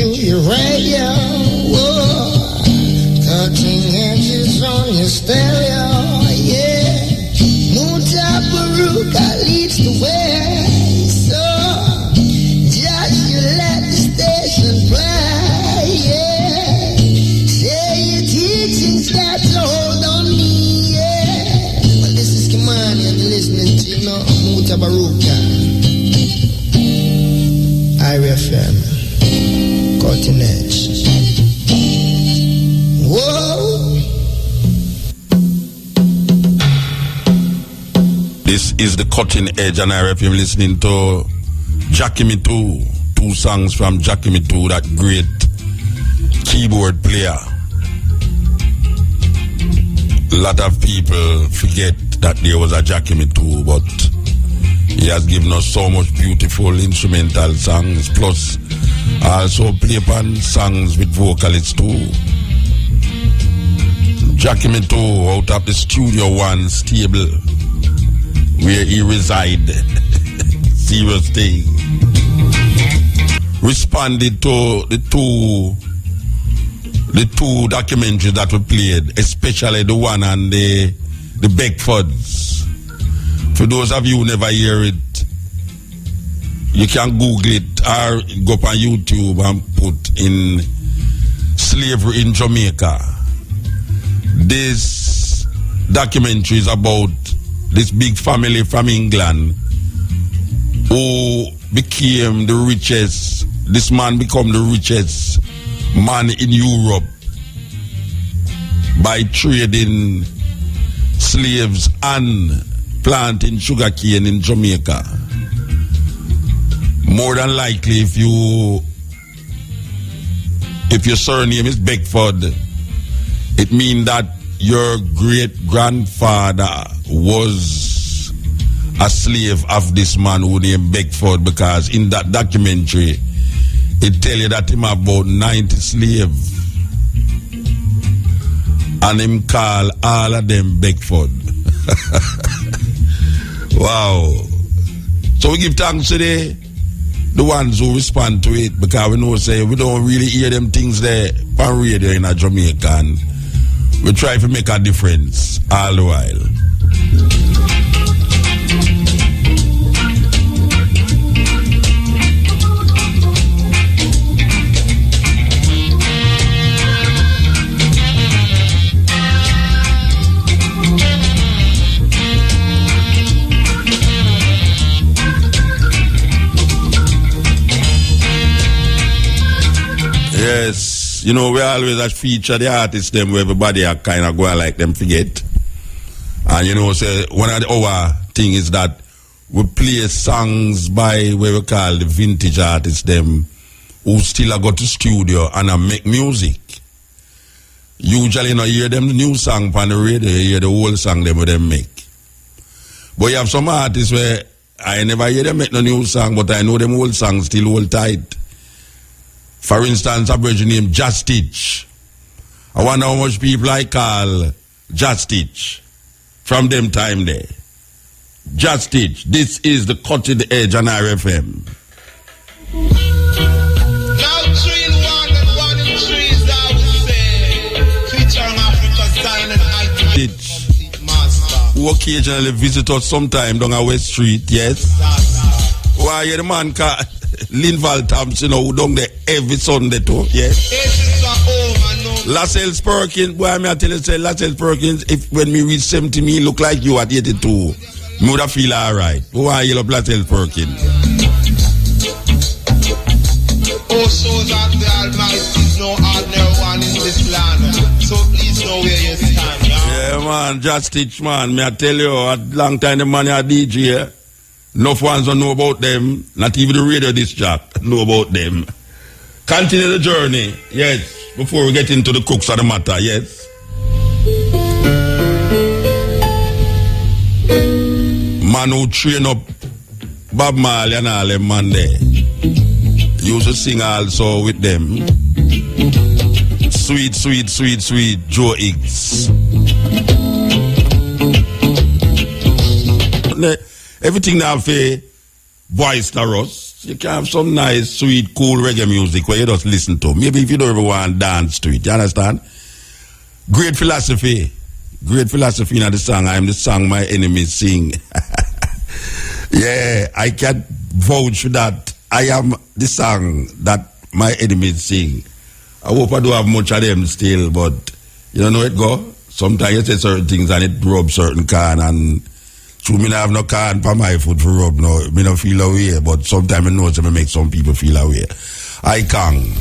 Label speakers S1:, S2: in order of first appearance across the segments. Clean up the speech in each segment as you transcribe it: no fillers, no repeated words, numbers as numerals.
S1: to your radio. Whoa. Cutting edges on your stereo, yeah. Mutabaruka leads the way. So just you let the station play, yeah. Say your teachings got to hold on me, yeah. Well, this is Kimani and listening to, you know, Mutabaruka. IRFM, Cutting Edge. Whoa.
S2: This is the Cutting Edge, and IRFM listening to Jackie Me Too. Two songs from Jackie Me Too, that great keyboard player. A lot of people forget that there was a Jackie Me Too, but he has given us so much beautiful instrumental songs, plus also play upon songs with vocalists too. Jackie Me Too out of the Studio One stable where he resided. Serious thing. Responded to the two documentaries that were played, especially the one on the Beckfords. For those of you who never hear it, you can Google it or go up on YouTube and put in slavery in Jamaica. This documentary is about this big family from England who became the richest, this man became the richest man in Europe by trading slaves and planting sugarcane in Jamaica. More than likely, if your surname is Beckford, it means that your great-grandfather was a slave of this man who named Beckford, because in that documentary, it tell you that him about 90 slaves. And him call all of them Beckford. Wow. So we give thanks to the ones who respond to it, because we know say we don't really hear them things there on radio in Jamaica, and we try to make a difference all the while. Yes, you know, we always feature the artists them where everybody are kind of going like them forget. And you know, say one of our thing is that we play songs by what we call the vintage artists them who still go to studio and make music. Usually you know, hear them the new song on the radio, you hear the old song them with them make. But you have some artists where I never hear them make no new song, but I know them old songs still hold tight. For instance, a virgin named Justich. I wonder how much people I call Justich from them time there. Justich, this is the Cutting Edge on RFM.
S3: Now 3 in 1 and 1 in 3 is I would say. Featuring Africa's silent IT master.
S2: Who occasionally visit us sometime down our West Street, yes? Why the man called Linval Thompson, who down there every Sunday too, yes? Lascelles Perkins, boy, I tell you, say Lascelles Perkins, if when me reach 70, me look like you at 82, me would have feel alright. Why you love Lascelles Perkins?
S3: Oh, so that the Almighty is no ordinary one in this land. So please know where you stand,
S2: yeah, man, just teach, man. Me I tell you, a long time the man a DJ. Enough ones don't know about them. Not even the radio disc jock know about them. Continue the journey, yes, before we get into the crux of the matter, yes. Man who train up Bob Marley and all them man there. Used to sing also with them. Sweet, sweet, sweet, sweet Joe Higgs. Everything now for boisterous. You can have some nice, sweet, cool reggae music where you just listen to. Maybe if you don't ever want to dance to it, you understand? Great philosophy in the song. I am the song my enemies sing. Yeah, I can vouch for that. I am the song that my enemies sing. I hope I don't have much of them still, but you don't know it go. Sometimes you say certain things and it rub certain can, and true, me not have no can for my foot for rub. No, me don't feel away, but sometimes I know it's make some people feel away. I can.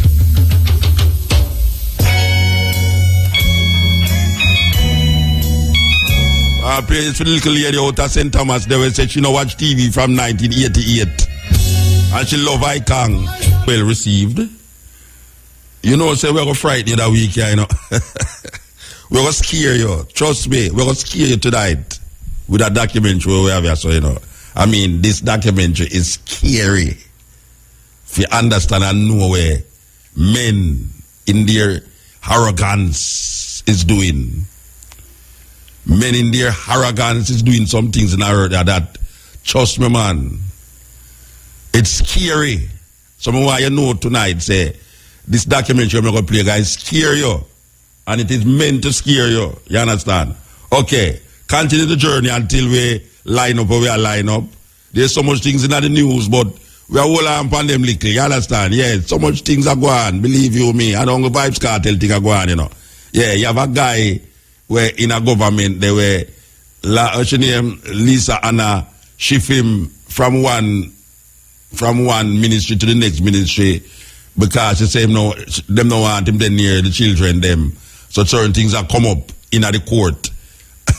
S2: I play this for the little lady out of St. Thomas. They will say she no watch TV from 1988. And she love Icon. Well received. You know, say we're going to frighten you that week, you know. We're going to scare you. Trust me, we're going to scare you tonight with that documentary we have here, so you know. I mean, this documentary is scary. If you understand and know where men in their arrogance is doing. Men in their arrogance is doing some things in our that trust me, man. It's scary. Some of you know tonight say this documentary I'm going to play, guys, scare you. And it is meant to scare you. You understand? Okay. Continue the journey until we line up or we are line up. There's so much things in the news, but we are all on them little. You understand? Yeah, so much things are going on. Believe you me. I don't know Vibes Cartel thing are going on, you know. Yeah, you have a guy where in a government they were Lisa Anna shift him from one ministry to the next ministry because she say no, them don't want him then near the children them. So certain things are come up in the court.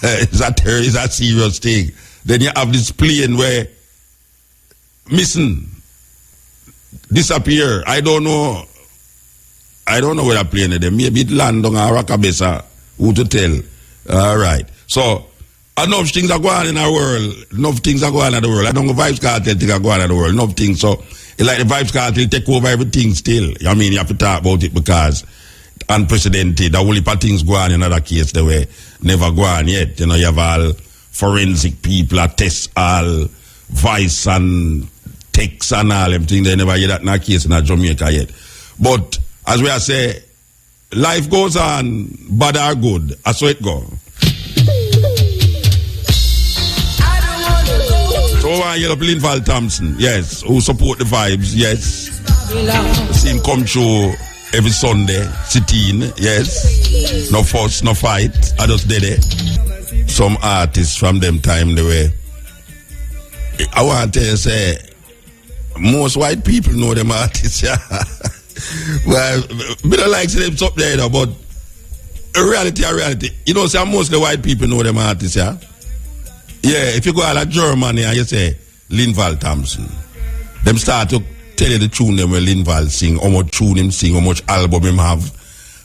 S2: It's a serious thing. Then you have this plane where missing, disappear. I don't know where the plane is. Maybe it land on a Rockabessa. Who to tell? All right. So enough things are going on in our world. Enough things are going on in the world. I don't know Vibes Cartel things are going on in the world. Enough things. So it's like the Vibes Cartel take over everything still. I mean, you have to talk about it because unprecedented. The only things go on in another case they were never go on yet. You know, you have all forensic people that test all voice and text and all them things. They never hear that in a case in Jamaica yet. But as we are saying, life goes on, bad or good. That's how it goes. So I hear up Linval Thompson, yes, who support the vibes, yes. See him come through every Sunday, sitting, yes. No fuss, no fight. I just did it. Some artists from them time they were. I want to say, most white people know them artists, yeah. Well, we don't like them up there, you know, but a reality. You know, say most of the white people know them artists, yeah. Yeah, if you go out like Germany and you say Linval Thompson, them start to tell you the tune them where Linval sing, how much tune him sing, how much album him have,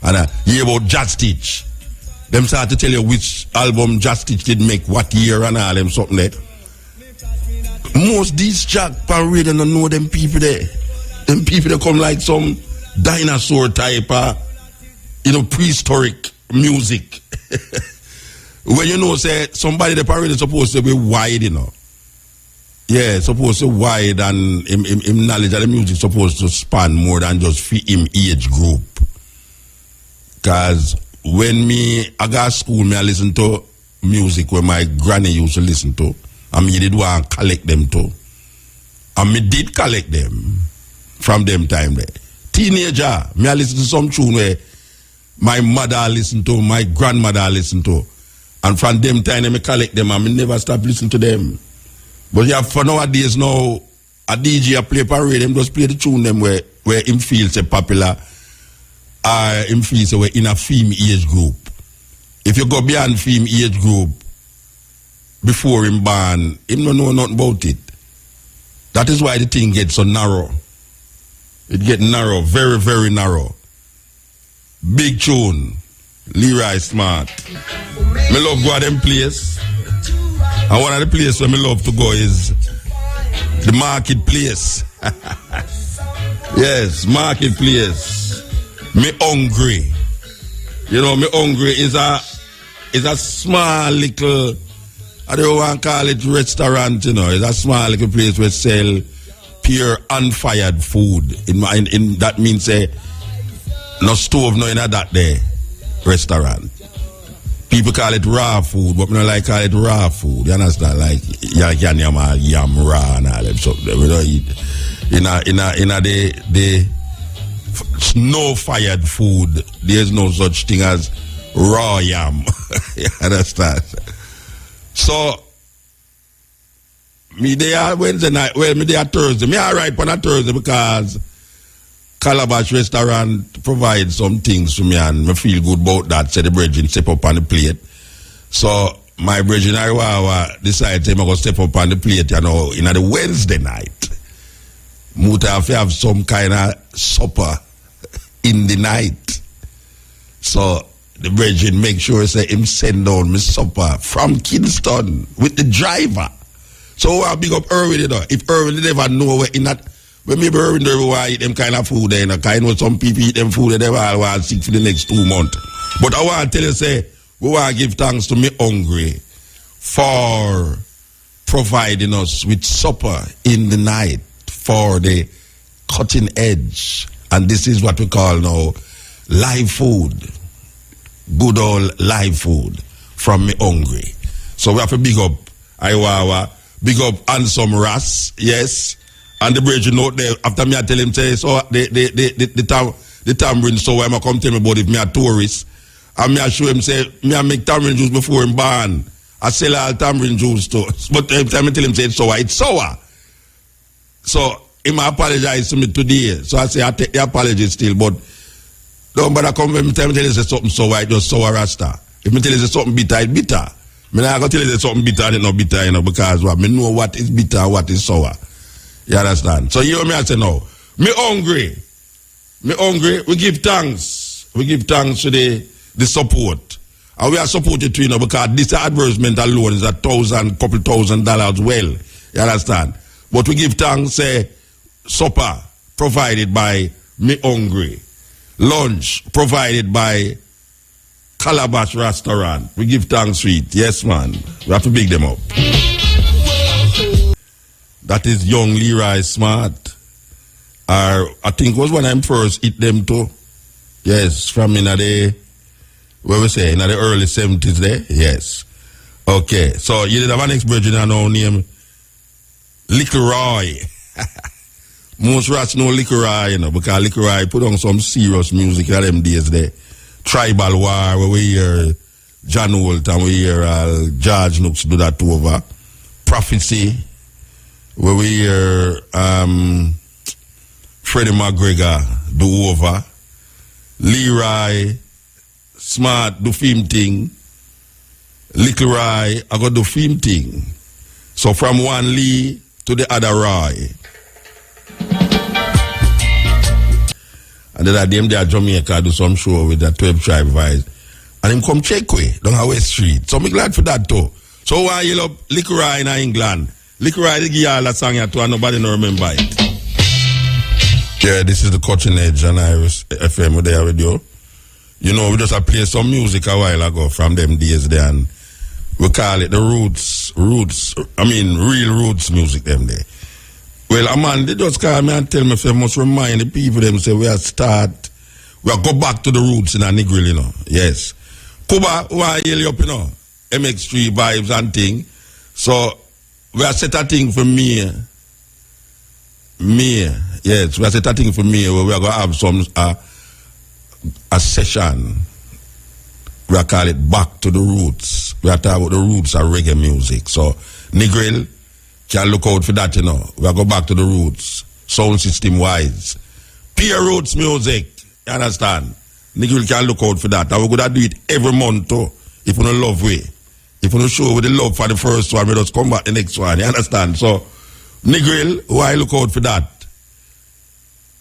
S2: and hear about Just Stitch. Them start to tell you which album Just Stitch did make, what year and all them something there. Most these Jack pan radio don't know them people there. Them people that come like some dinosaur type of, prehistoric music. When you know, say, somebody that already supposed to be wide, you know. Yeah, supposed to be wide and him knowledge of the music supposed to span more than just fit him age group. Because when I got school, I listen to music where my granny used to listen to. And me did want to collect them too. And me did collect them from them time there. Teenager, me I listen to some tune where my mother listened to, my grandmother listened to. And from them time I collect them and me never stop listening to them. But yeah, for nowadays now, a DJ play parade, them just play the tune them where him feels popular or him feels we're in a film age group. If you go beyond film age group, before him born, him don't know nothing about it. That is why the thing gets so narrow. It gets narrow, very, very narrow. Big tune, Leroy Smart. Me love go to them place. And one of the places where me love to go is the marketplace. Yes, marketplace. Me hungry. You know, me hungry is a small little, I don't want to call it restaurant, you know. It's a small little place where sell pure unfired food. In that means no stove, no in that there restaurant. People call it raw food, but me don't like call it raw food. You understand? Like yam raw and all that stuff. We don't eat. In the no fired food, there's no such thing as raw yam. You understand? So me there Wednesday night, well me there Thursday. Me alright on a Thursday because Calabash restaurant provides some things for me and me feel good about that. Say the brethren step up on the plate. So my brethren Ariwawa decided to go step up on the plate, you know, in the Wednesday night. Muta have some kind of supper in the night. So the brethren make sure say him send down me supper from Kingston with the driver. So I'll big up Irwin, you know. If Irwin never know where in that when maybe Irwin don't eat them kind of food there, you know, I know some people eat them food and they all want sick for the next 2 months. But I want to tell you, say, we want to give thanks to me hungry for providing us with supper in the night for the cutting edge. And this is what we call now live food. Good old live food from me hungry. So we have to big up Iwawa, big up Handsome Ras, yes. And the bridge note there, after me I tell him, say, so the tamarind, so why I come tell me about it, me a tourist. And me I show him, say, me I make tamarind juice before him born. I sell all tamarind juice too. But every time I tell him, say, it's sour. So, he might apologize to me today. So I say, I take the apology still, but don't bother come when me tell you say something sour, it's just sour rasta. If me tell you say something bitter, it's bitter. Me not gonna tell you say something bitter, it's not bitter, you know, because what? Me know what is bitter and what is sour. You understand? So you hear me I say no. Me hungry. We give thanks. We give thanks to the support. And we are supported to, you know, because this advertisement alone is couple $1,000 well. You understand? But we give thanks, say, supper provided by Me Hungry. Lunch provided by Calabash Restaurant. We give thanks to it. Yes, man. We have to big them up. That is young Leroy Smart. I think was when I first hit them too. Yes, from in the, where we say, in the early 70s there. Yes. Okay, so you did have an ex-virgin I know named Little Roy. Most rats know Little Roy, you know, because Little Roy put on some serious music at them days there. Tribal War, where we hear John Holt and we hear George Nooks do that too over. Prophecy, where we hear Freddie McGregor do over. Leroy Smart do film thing. Little Roy I got do film thing. So from one Lee to the other Roy. And then at them there Jamaica do some show with that 12 tribe vibes. And him come check way down our West Street. So I'm glad for that too. So why you love Little Roy in England? Little Roy they give you all that song here too and nobody no remember it. Yeah, this is the Cutting Edge and Iris FM with their radio. You know, we just have played some music a while ago from them days there and we call it the roots, real roots music them there. Well, a man, they just call me and tell me if they must remind the people them say we are go back to the roots in a Negril, you know. Yes. Kuba, who are you up, you know, MX3 vibes and thing. So we are set a thing for me. Yes, we are set a thing for me where we are gonna have some a session. We are call it Back to the Roots. We are talking about the roots of reggae music. So Negril can look out for that, you know. We are go back to the roots, sound system wise. Pure roots music, you understand? Negril can look out for that. And we're gonna do it every month too. If we don't love way. If we don't show with the love for the first one, we just come back the next one, you understand? So Negril, why look out for that?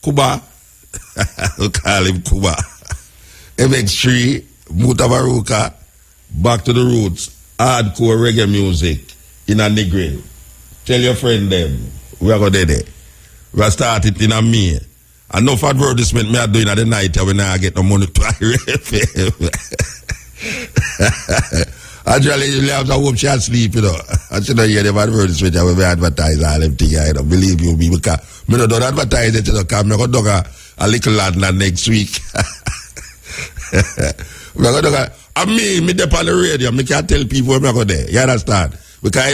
S2: Kuba, we call him Kuba. MX3, Mutabaruka, Back to the Roots, hardcore reggae music in a Negril. Tell your friend them, we are going to do it. We are starting in a May. And no advertisement me are doing at the night when I get no money to IRFM. Actually, you have to hope she asleep, you know. And she don't hear them advertisement when we advertise all them things, you know. Believe you me, because me don't advertise it, you know, because I'm going to do a little land next week. I mean, me dep on the radio, me can't tell people where I go there. You understand? Because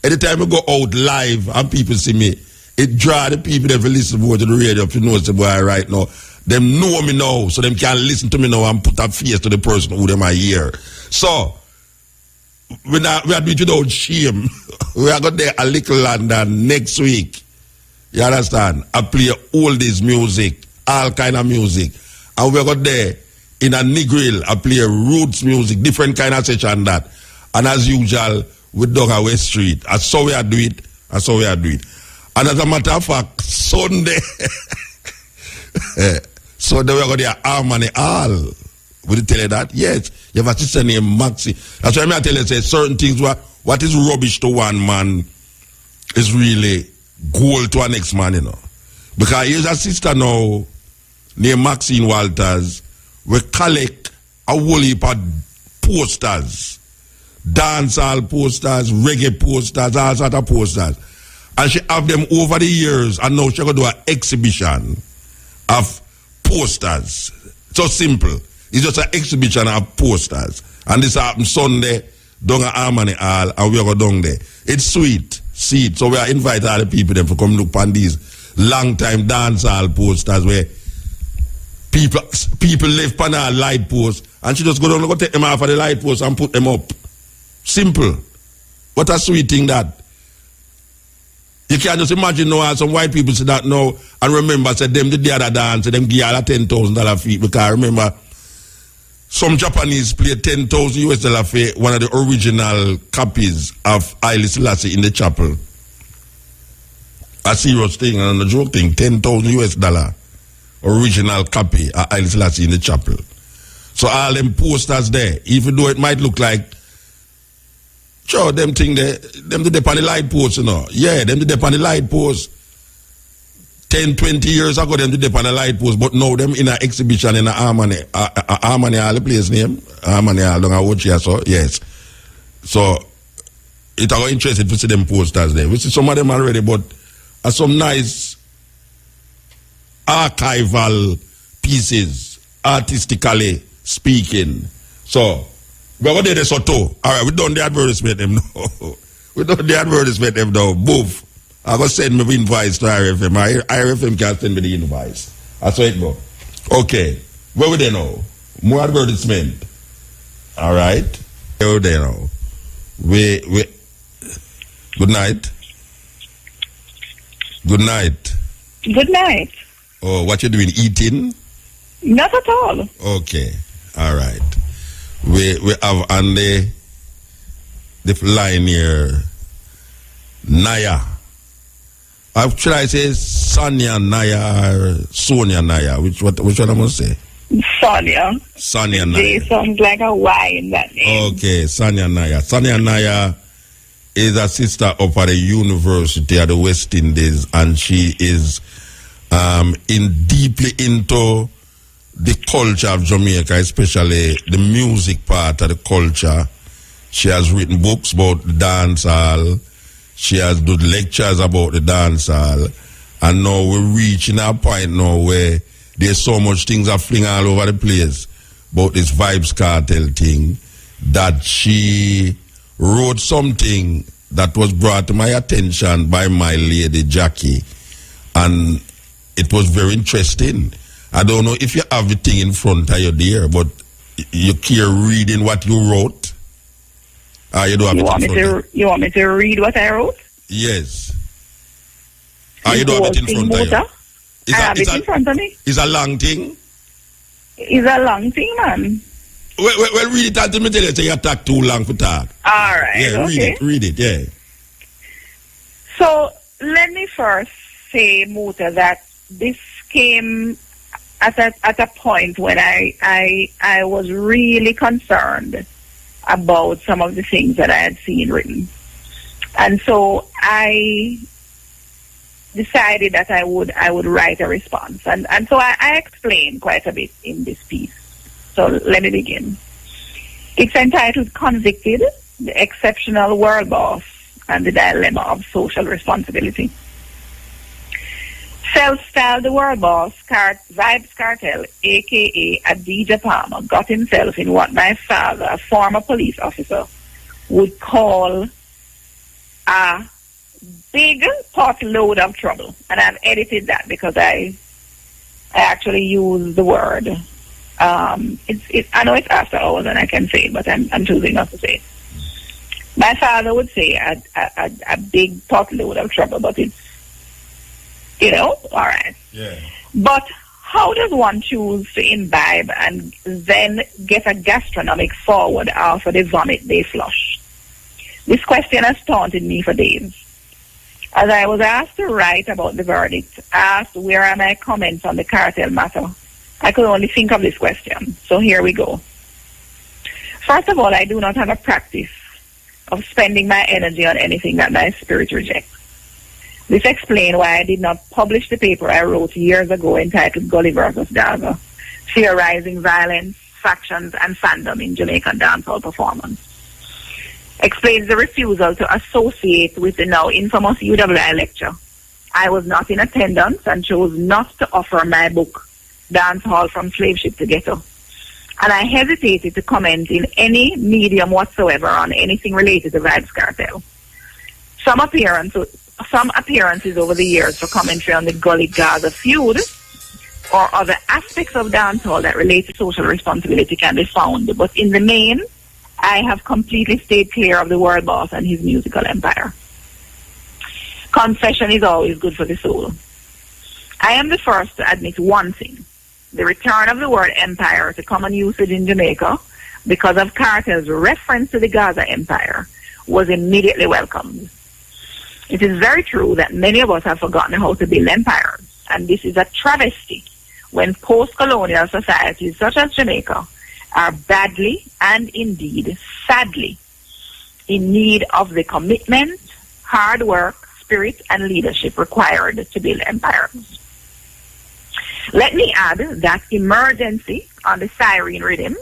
S2: anytime I go out live and people see me, it draw the people that listen more to the radio to know the boy right now. Them know me now, so them can listen to me now and put a face to the person who them I hear. So we are doing it without shame. We are going there a little London next week. You understand? I play all this music, all kind of music. And we are going there in a Negril, I play roots music, different kind of session that. And as usual, with Dogger West Street. That's how we are do it. That's how we are do it. And as a matter of fact, Sunday, Sunday we are going to Harmony Hall. Would you tell you that? Yes. You have a sister named Maxi. That's why I tell you, say certain things, what is rubbish to one man is really gold to our next man, you know. Because here's a sister now named Maxine Walters. We collect a whole heap of posters. Dancehall posters, reggae posters, all sort of posters. And she have them over the years, and now she's going to do an exhibition of posters. So simple. It's just an exhibition of posters. And this happens Sunday down at Harmony Hall, and we are going down there. It's sweet. See it. So we are inviting all the people them to come look on these long time dancehall posters where people live on a light post, and she just go down and go take them off of the light post and put them up. Simple. What a sweet thing that. You can just imagine now some white people say that now and remember say them did the other dance, them give all a $10,000 fee, because I remember some Japanese play $10,000 for one of the original copies of Haile Selassie in the chapel. A serious thing and a joke thing, $10,000 original copy of Haile Selassie in the chapel. So all them posters there, even though it might look like, sure, them thing there, them did on the light post, you know. Yeah, them did on the light post. 10, 20 years ago, them did on the light post, but now them in an exhibition in a Harmony Hall, the place name, Harmony Hall, don't know what you saw, yes. So, it's all interested to see them posters there. We see some of them already, but some nice archival pieces, artistically speaking. So, we're going to do this too. All right, we done the advertisement them now. We done the advertisement them now. Move. I'm going to send me invoice to IRFM. IRFM can send me the invoice. That's how it go. Okay. Where we there now? More advertisement. All right. Where we there now? We. Good night. Good night.
S4: Good night.
S2: Oh, what you doing? Eating?
S4: Not at all.
S2: Okay. All right. We have on the line here Naya. Should I say Sonia Naya or Sonia Naya? Which one I must say?
S4: Sonia.
S2: Sonia Naya.
S4: It sounds like a Y in that name.
S2: Okay, Sonia Naya. Sonia Naya is a sister up at the University of the West Indies, and she is deeply into the culture of Jamaica, especially the music part of the culture. She has written books about the dancehall. She has done lectures about the dancehall. And now we're reaching a point now where there's so much things are flying all over the place about this Vibes Cartel thing, that she wrote something that was brought to my attention by my lady Jackie. And it was very interesting. I don't know if you have the thing in front of you there, but you care reading what you wrote? You don't have it in front of you.
S4: You want me to read what I wrote?
S2: Yes. You don't have it in front of you?
S4: I have it in front of me.
S2: It's a long thing?
S4: It's a long thing, man.
S2: Well, read it until me tell you, say you talk too long for talk.
S4: All right.
S2: Yeah,
S4: okay.
S2: Read it, yeah.
S4: So, let me first say, Muta, that this came at a point when I was really concerned about some of the things that I had seen written. And so I decided that I would write a response. And so I explained quite a bit in this piece. So let me begin. It's entitled Convicted, the Exceptional World Boss and the Dilemma of Social Responsibility. Self-styled the World Boss, Vibes Cartel, a.k.a. Adidja Palmer, got himself in what my father, a former police officer, would call a big pot load of trouble. And I've edited that because I actually use the word. I know it's after hours and I can say it, but I'm choosing not to say it. My father would say a big pot load of trouble, but it's, all right.
S2: Yeah.
S4: But how does one choose to imbibe and then get a gastronomic forward after the vomit they flush? This question has taunted me for days. As I was asked to write about the verdict, asked where are my comments on the cartel matter, I could only think of this question. So here we go. First of all, I do not have a practice of spending my energy on anything that my spirit rejects. This explains why I did not publish the paper I wrote years ago entitled Gully vs. Gaza, Theorizing Violence, Factions, and Fandom in Jamaican Dancehall Performance. Explains the refusal to associate with the now infamous UWI lecture. I was not in attendance and chose not to offer my book, Dancehall from Slave Ship to Ghetto. And I hesitated to comment in any medium whatsoever on anything related to Vibes Cartel. Some appearances over the years for commentary on the Gully Gaza feud or other aspects of dancehall that relate to social responsibility can be found. But in the main, I have completely stayed clear of the world boss and his musical empire. Confession is always good for the soul. I am the first to admit one thing. The return of the word empire to common usage in Jamaica because of Carter's reference to the Gaza empire was immediately welcomed. It is very true that many of us have forgotten how to build empires, and this is a travesty when post-colonial societies such as Jamaica are badly and indeed sadly in need of the commitment, hard work, spirit, and leadership required to build empires. Let me add that Emergency on the Siren Rhythm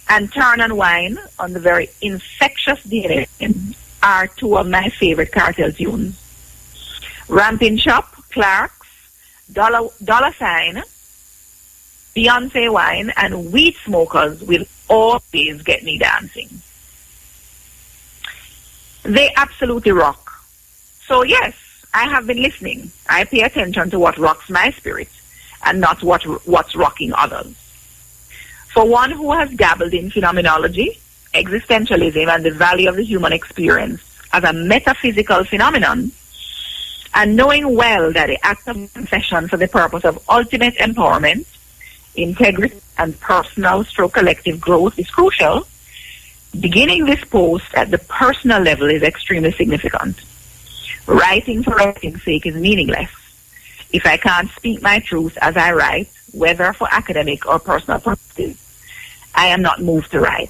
S4: and Turn and Wine on the very infectious DNA are two of my favorite cartel tunes. Ramping Shop, Clark's, Dollar Sign, Beyonce Wine, and Weed Smokers will always get me dancing. They absolutely rock. So yes, I have been listening. I pay attention to what rocks my spirit and not what's rocking others. For one who has dabbled in phenomenology, existentialism, and the value of the human experience as a metaphysical phenomenon, and knowing well that the act of confession for the purpose of ultimate empowerment, integrity, and personal stroke collective growth is crucial, beginning this post at the personal level is extremely significant. Writing for writing's sake is meaningless if I can't speak my truth as I write, whether for academic or personal purposes. I am not moved to write.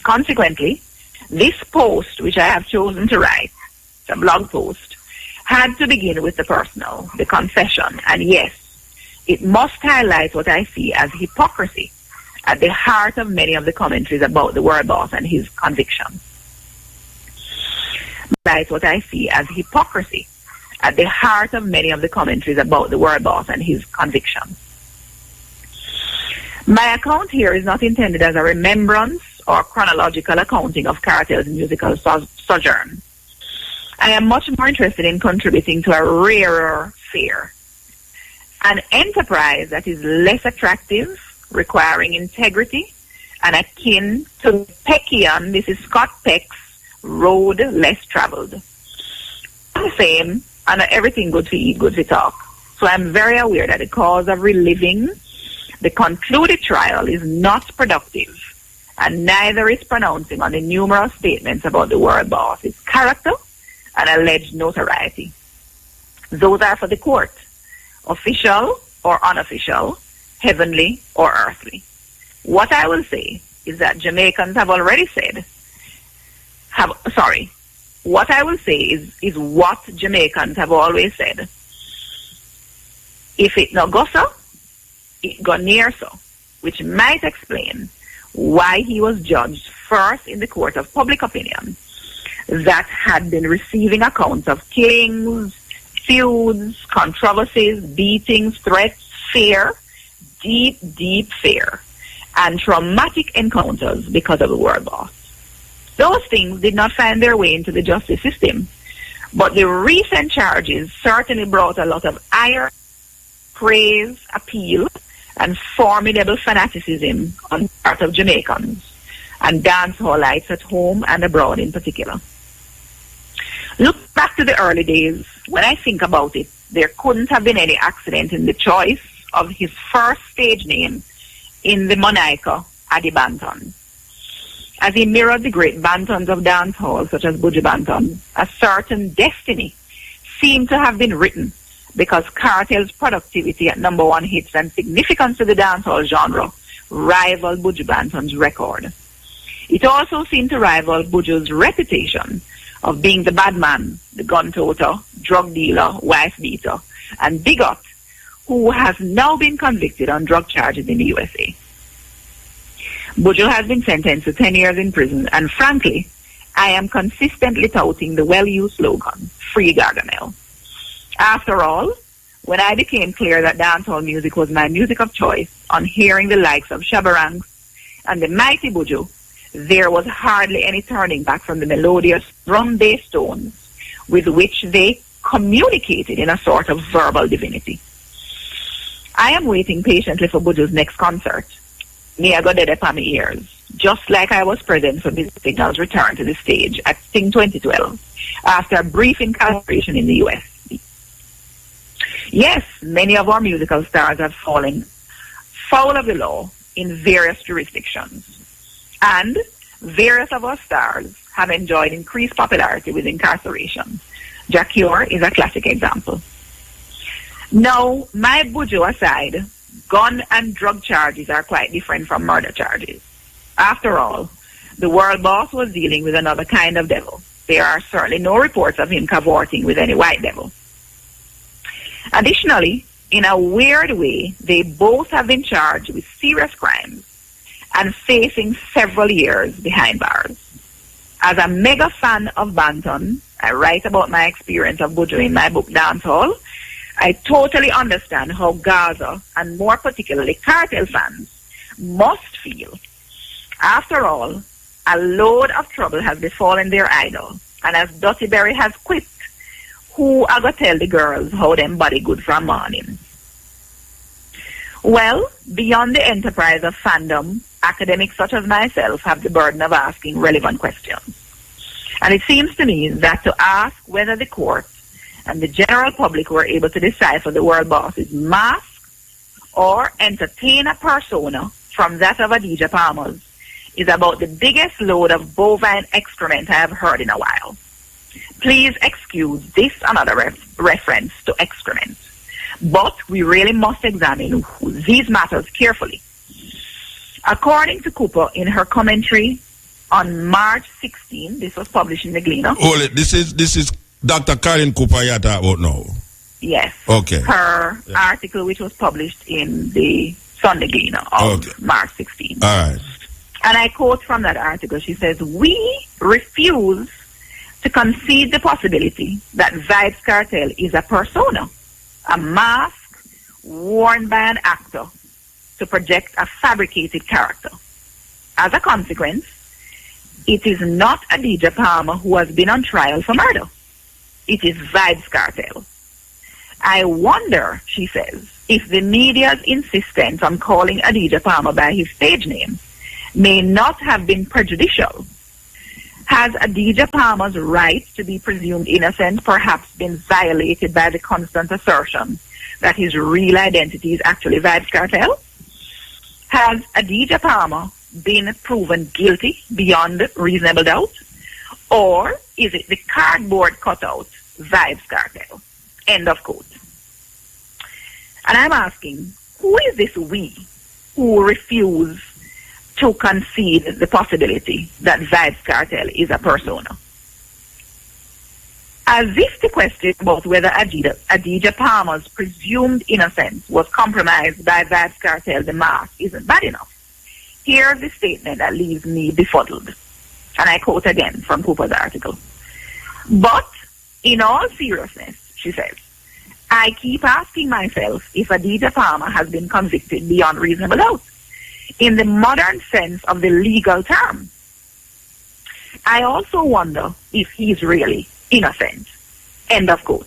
S4: Consequently, this post, which I have chosen to write, the blog post, had to begin with the personal, the confession, and yes, it must highlight what I see as hypocrisy at the heart of many of the commentaries about the world boss and his convictions. Highlight what I see as hypocrisy at the heart of many of the commentaries about the world boss and his convictions. My account here is not intended as a remembrance or chronological accounting of Cartel's musical sojourn. I am much more interested in contributing to a rarer fare, an enterprise that is less attractive, requiring integrity, and akin to Peckian, this is Scott Peck's road less traveled. The same, and everything good to eat, good to talk. So I'm very aware that the cause of reliving the concluded trial is not productive, and neither is pronouncing on the numerous statements about the world boss, its character, and alleged notoriety. Those are for the court, official or unofficial, heavenly or earthly. What I will say is that Jamaicans have already said, what I will say is what Jamaicans have always said. If it no go so, it go near so, which might explain why he was judged first in the court of public opinion that had been receiving accounts of killings, feuds, controversies, beatings, threats, fear, deep, deep fear, and traumatic encounters because of the world boss. Those things did not find their way into the justice system, but the recent charges certainly brought a lot of ire, praise, appeal, and formidable fanaticism on the part of Jamaicans and dancehallites at home and abroad in particular. Look back to the early days. When I think about it, there couldn't have been any accident in the choice of his first stage name in the moniker Adi Banton. As he mirrored the great Bantons of dancehall, such as Buju Banton, a certain destiny seemed to have been written because Cartel's productivity at number one hits and significance to the dancehall genre rivaled Buju Banton's record. It also seemed to rival Buju's reputation of being the bad man, the gun toter, drug dealer, wife beater, and bigot, who has now been convicted on drug charges in the USA. Buju has been sentenced to 10 years in prison, and frankly, I am consistently touting the well-used slogan, Free Gargamel. After all, when I became clear that dancehall music was my music of choice, on hearing the likes of Shabarangs and the mighty Buju, there was hardly any turning back from the melodious drum-based tones with which they communicated in a sort of verbal divinity. I am waiting patiently for Buju's next concert. May I go dead upon my ears, just like I was present for Busy Signal's return to the stage at Sting 2012 after a brief incarceration in the US. Yes, many of our musical stars have fallen foul of the law in various jurisdictions. And various of our stars have enjoyed increased popularity with incarceration. Jack Ure is a classic example. Now, my Buju aside, gun and drug charges are quite different from murder charges. After all, the world boss was dealing with another kind of devil. There are certainly no reports of him cavorting with any white devil. Additionally, in a weird way, they both have been charged with serious crimes and facing several years behind bars. As a mega fan of Banton, I write about my experience of Buju in my book Dancehall. I totally understand how Gaza, and more particularly Cartel fans, must feel. After all, a load of trouble has befallen their idol, and as Dottie Berry has quipped, who are going to tell the girls how them body good from morning? Well, beyond the enterprise of fandom, academics such as myself have the burden of asking relevant questions. And it seems to me that to ask whether the court and the general public were able to decipher the world boss's mask or entertain a persona from that of Adidja Palmer's is about the biggest load of bovine excrement I have heard in a while. Please excuse this another reference to excrement. But we really must examine these matters carefully. According to Cooper, in her commentary on March 16, this was published in the Gleaner.
S2: Hold it. This is Dr. Karen Cooper you're talking about now.
S4: Yes.
S2: Okay.
S4: Her article, which was published in the Sunday Gleaner of March 16.
S2: All right.
S4: And I quote from that article. She says, "We refuse to concede the possibility that Vybz Kartel is a persona, a mask worn by an actor to project a fabricated character. As a consequence, it is not Adidja Palmer who has been on trial for murder. It is Vybz Kartel. I wonder," she says, "if the media's insistence on calling Adidja Palmer by his stage name may not have been prejudicial. Has Adidja Palmer's right to be presumed innocent perhaps been violated by the constant assertion that his real identity is actually Vybz Kartel? Has Adidja Palmer been proven guilty beyond reasonable doubt? Or is it the cardboard cutout Vybz Kartel?" End of quote. And I'm asking, who is this we who refuse to concede the possibility that Vybz Kartel is a persona? As if the question about whether Adidja Palmer's presumed innocence was compromised by Vybz Kartel the mask isn't bad enough. Here's the statement that leaves me befuddled. And I quote again from Cooper's article. But, in all seriousness, she says, I keep asking myself if Adidja Palmer has been convicted beyond reasonable doubt, in the modern sense of the legal term. I also wonder if he's really innocent. End of quote.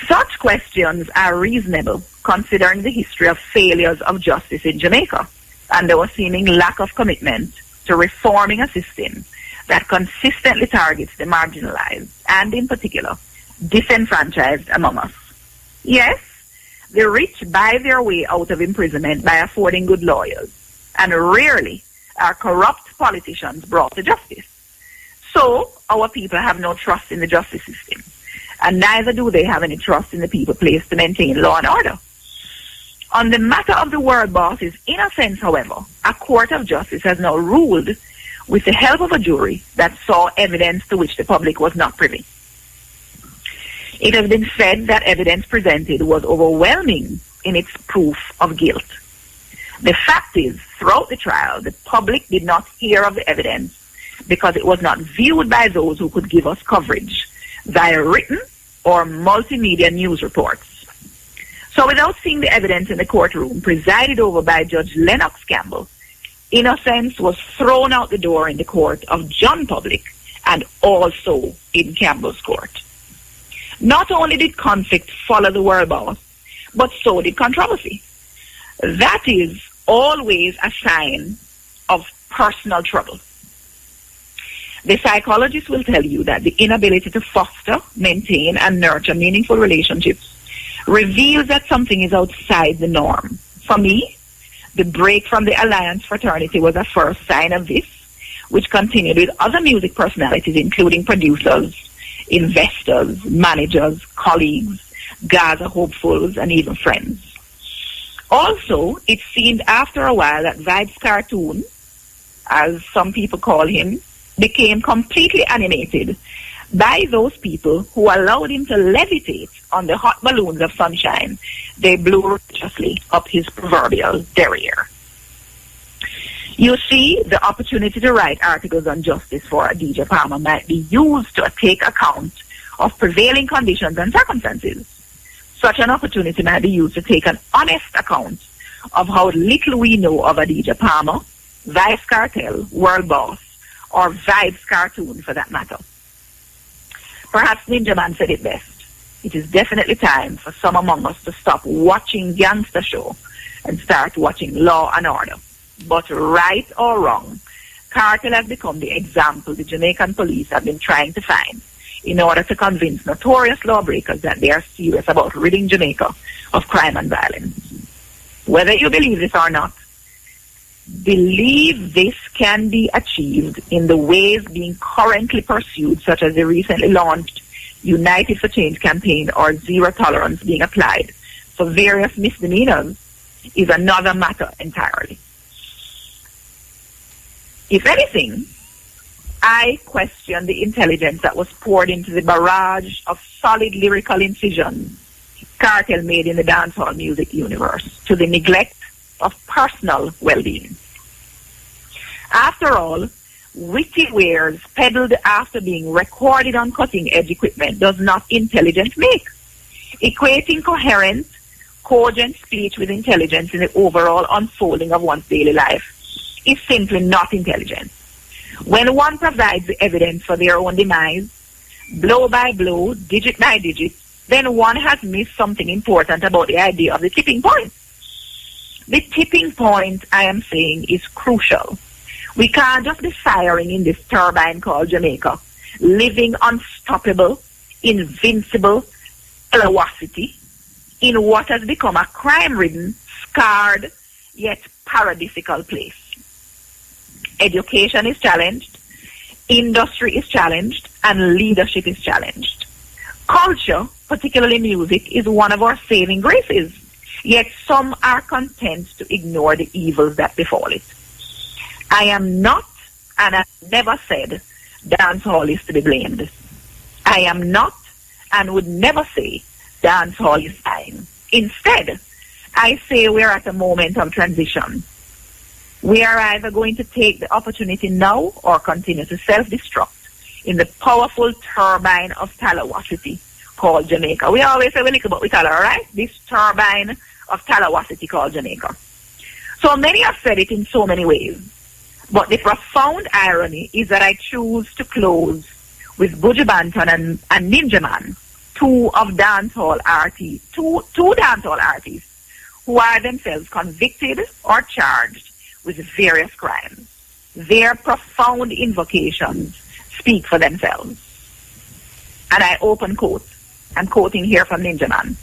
S4: Such questions are reasonable considering the history of failures of justice in Jamaica and our seeming lack of commitment to reforming a system that consistently targets the marginalized and, in particular, disenfranchised among us. Yes, the rich buy their way out of imprisonment by affording good lawyers, and rarely are corrupt politicians brought to justice. So, our people have no trust in the justice system, and neither do they have any trust in the people placed to maintain law and order. On the matter of the world boss's innocence, however, a court of justice has now ruled with the help of a jury that saw evidence to which the public was not privy. It has been said that evidence presented was overwhelming in its proof of guilt. The fact is, throughout the trial, the public did not hear of the evidence because it was not viewed by those who could give us coverage via written or multimedia news reports. So without seeing the evidence in the courtroom presided over by Judge Lennox Campbell, innocence was thrown out the door in the court of John Public and also in Campbell's court. Not only did conflict follow the world boss, but so did controversy. That is always a sign of personal trouble. The psychologist will tell you that the inability to foster, maintain, and nurture meaningful relationships reveals that something is outside the norm. For me, the break from the Alliance fraternity was a first sign of this, which continued with other music personalities, including producers, investors, managers, colleagues, Gaza hopefuls, and even friends. Also, it seemed after a while that Vibes Cartoon, as some people call him, became completely animated by those people who allowed him to levitate on the hot balloons of sunshine they blew religiously up his proverbial derriere. You see, the opportunity to write articles on justice for Adidja Palmer might be used to take account of prevailing conditions and circumstances. Such an opportunity might be used to take an honest account of how little we know of Adidja Palmer, Vice Cartel, World Boss, or Vibes Cartoon for that matter. Perhaps Ninja Man said it best. It is definitely time for some among us to stop watching Gangster Show and start watching Law and Order. But right or wrong, Cartel has become the example the Jamaican police have been trying to find in order to convince notorious lawbreakers that they are serious about ridding Jamaica of crime and violence. Whether you believe this or not, believe this can be achieved in the ways being currently pursued, such as the recently launched United for Change campaign or zero tolerance being applied for various misdemeanors, is another matter entirely. If anything, I question the intelligence that was poured into the barrage of solid lyrical incisions Cartel made in the dancehall music universe to the neglect of personal well-being. After all, witty wares peddled after being recorded on cutting-edge equipment does not intelligence make. Equating coherent, cogent speech with intelligence in the overall unfolding of one's daily life is simply not intelligent. When one provides the evidence for their own demise, blow by blow, digit by digit, then one has missed something important about the idea of the tipping point. The tipping point, I am saying, is crucial. We can't just be firing in this turbine called Jamaica, living unstoppable, invincible velocity in what has become a crime-ridden, scarred, yet paradisical place. Education is challenged, industry is challenged, and leadership is challenged. Culture, particularly music, is one of our saving graces, yet some are content to ignore the evils that befall it. I am not, and I never said, dancehall is to be blamed. I am not, and would never say, dancehall is dying. Instead, I say we're at a moment of transition We are either going to take the opportunity now or continue to self-destruct in the powerful turbine of Talawasity called Jamaica. We always say we look about Tala, right? This turbine of Talawasity called Jamaica. So many have said it in so many ways. But the profound irony is that I choose to close with Buju Banton and Ninja Man, two dancehall artists who are themselves convicted or charged with various crimes. Their profound invocations speak for themselves. And I open quote. I'm quoting here from Ninja Man.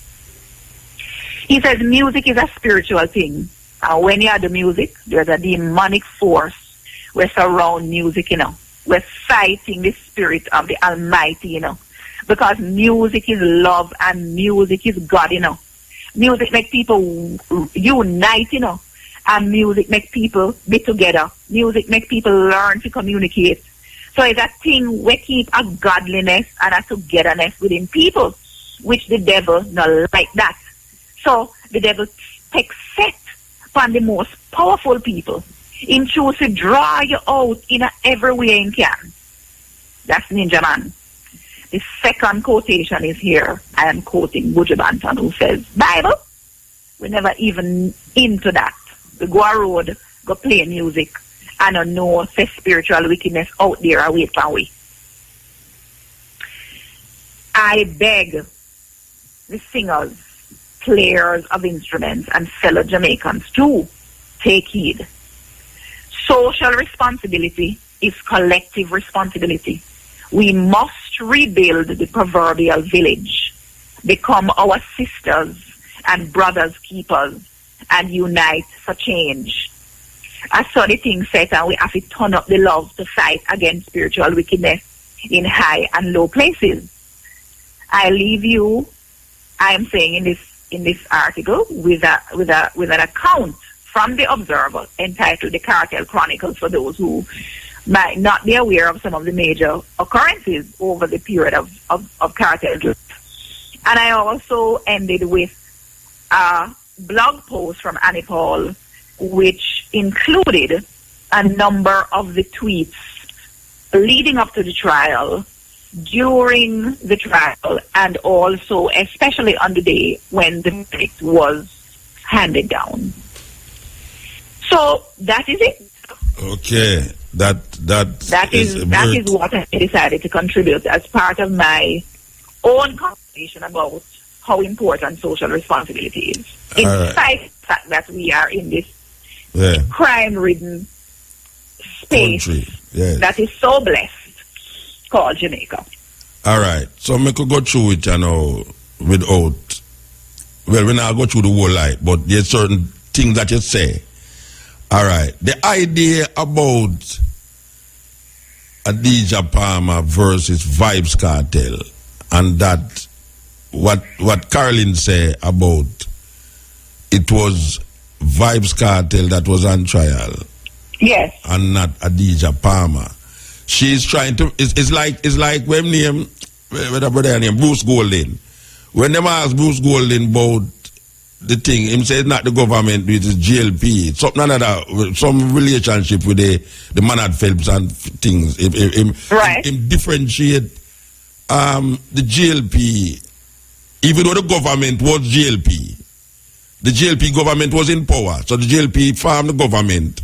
S4: He says, music is a spiritual thing. And when you have the music, there's a demonic force we surround music, We're fighting the spirit of the Almighty, Because music is love and music is God, Music makes people unite, And music makes people be together. Music makes people learn to communicate. So it's a thing we keep a godliness and a togetherness within people, which the devil not like that. So the devil takes set upon the most powerful people. Him choose to draw you out in every way he can. That's Ninja Man. The second quotation is here. I am quoting Buju Banton, who says, Bible, we never even into that. We go a road, go play music, and I know the spiritual wickedness out there away from we. I beg the singers, players of instruments, and fellow Jamaicans to take heed. Social responsibility is collective responsibility. We must rebuild the proverbial village, become our sisters and brothers keepers, and unite for change. I saw the thing set, and we have to turn up the love to fight against spiritual wickedness in high and low places. I leave you, I am saying in this article, with an account from the Observer entitled The Cartel Chronicles, for those who might not be aware of some of the major occurrences over the period of cartel. And I also ended with a blog post from Annie Paul, which included a number of the tweets leading up to the trial, during the trial, and also especially on the day when the verdict was handed down. So that is it.
S2: Okay, that is
S4: what I decided to contribute as part of my own conversation about how important social responsibility is, in spite of the fact that we are in this crime-ridden space that is so blessed, called Jamaica.
S2: All right, so I could go through it, without. Well, when I go through the whole life, but there's certain things that you say. All right, the idea about Adidja Palmer versus Vibes Cartel, and that what Carolyn said about it was Vibes Cartel that was on trial.
S4: Yes.
S2: And not Adidja Palmer. She's trying to. It's like when name, with a brother named Bruce Golding. When them ask Bruce Golding about the thing, him say it's not the government, it is GLP. Something another, some relationship with the Manad Phelps and things. Him differentiate the GLP, even though the government was GLP. The GLP government was in power, so the GLP farmed the government.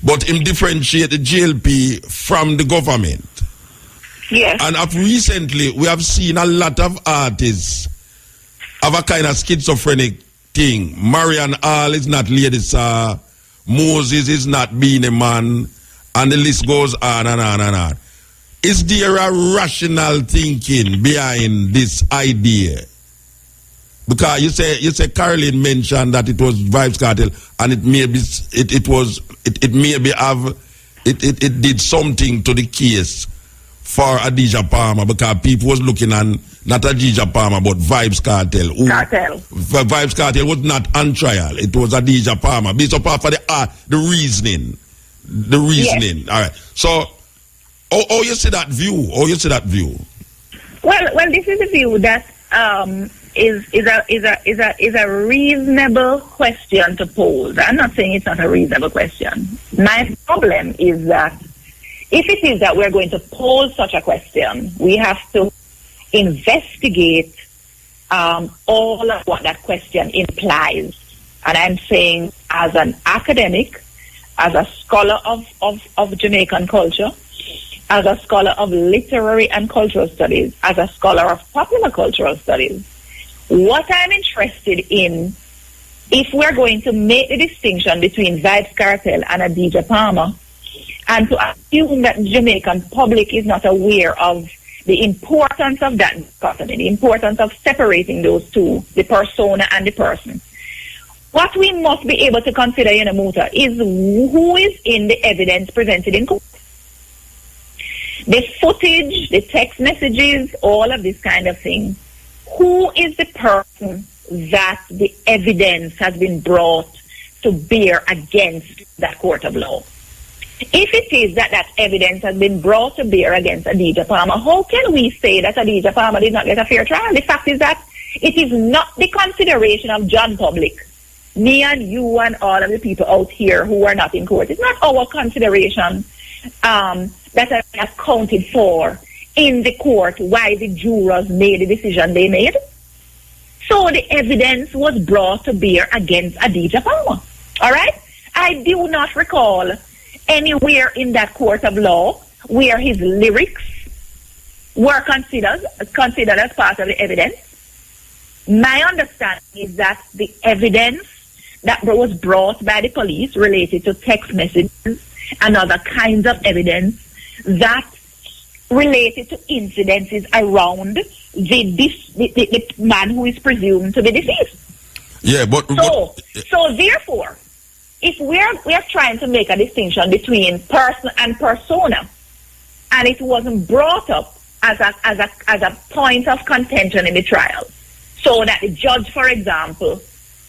S2: But him differentiate the GLP from the government.
S4: Yes.
S2: And recently, we have seen a lot of artists have a kind of schizophrenic thing. Marian Hall is not Lady Saw, Moses is not Being a Man, and the list goes on and on and on. Is there a rational thinking behind this idea? Because you say Caroline mentioned that it was Vibes Cartel, and it did something to the case for Adidja Palmer, because people was looking on not Adidja Palmer but Vibes Cartel. Vibes Cartel was not on trial. It was Adidja Palmer. Based upon for the reasoning. Yes. All right. So, you see that view? Well,
S4: this is a view that a reasonable question to pose. I'm not saying it's not a reasonable question. My problem is that if it is that we're going to pose such a question, we have to investigate all of what that question implies. And I'm saying, as an academic, as a scholar of Jamaican culture, as a scholar of literary and cultural studies, as a scholar of popular cultural studies, what I'm interested in, if we're going to make the distinction between Vybz Kartel and Adidja Palmer, and to assume that the Jamaican public is not aware of the importance of that dichotomy, the importance of separating those two, the persona and the person. What we must be able to consider in a Muta is who is in the evidence presented in court. The footage, the text messages, all of this kind of thing. Who is the person that the evidence has been brought to bear against that court of law? If it is that that evidence has been brought to bear against Adidja Palmer, how can we say that Adidja Palmer did not get a fair trial? The fact is that it is not the consideration of John Public, me and you and all of the people out here who are not in court. It's not our consideration that are accounted for in the court why the jurors made the decision they made. So the evidence was brought to bear against Adidja Palmer. All right? I do not recall anywhere in that court of law where his lyrics were considered as part of the evidence. My understanding is that the evidence that was brought by the police related to text messages and other kinds of evidence that related to incidences around the man who is presumed to be deceased.
S2: Yeah, but
S4: so therefore, if we're trying to make a distinction between person and persona, and it wasn't brought up as a point of contention in the trial, so that the judge, for example,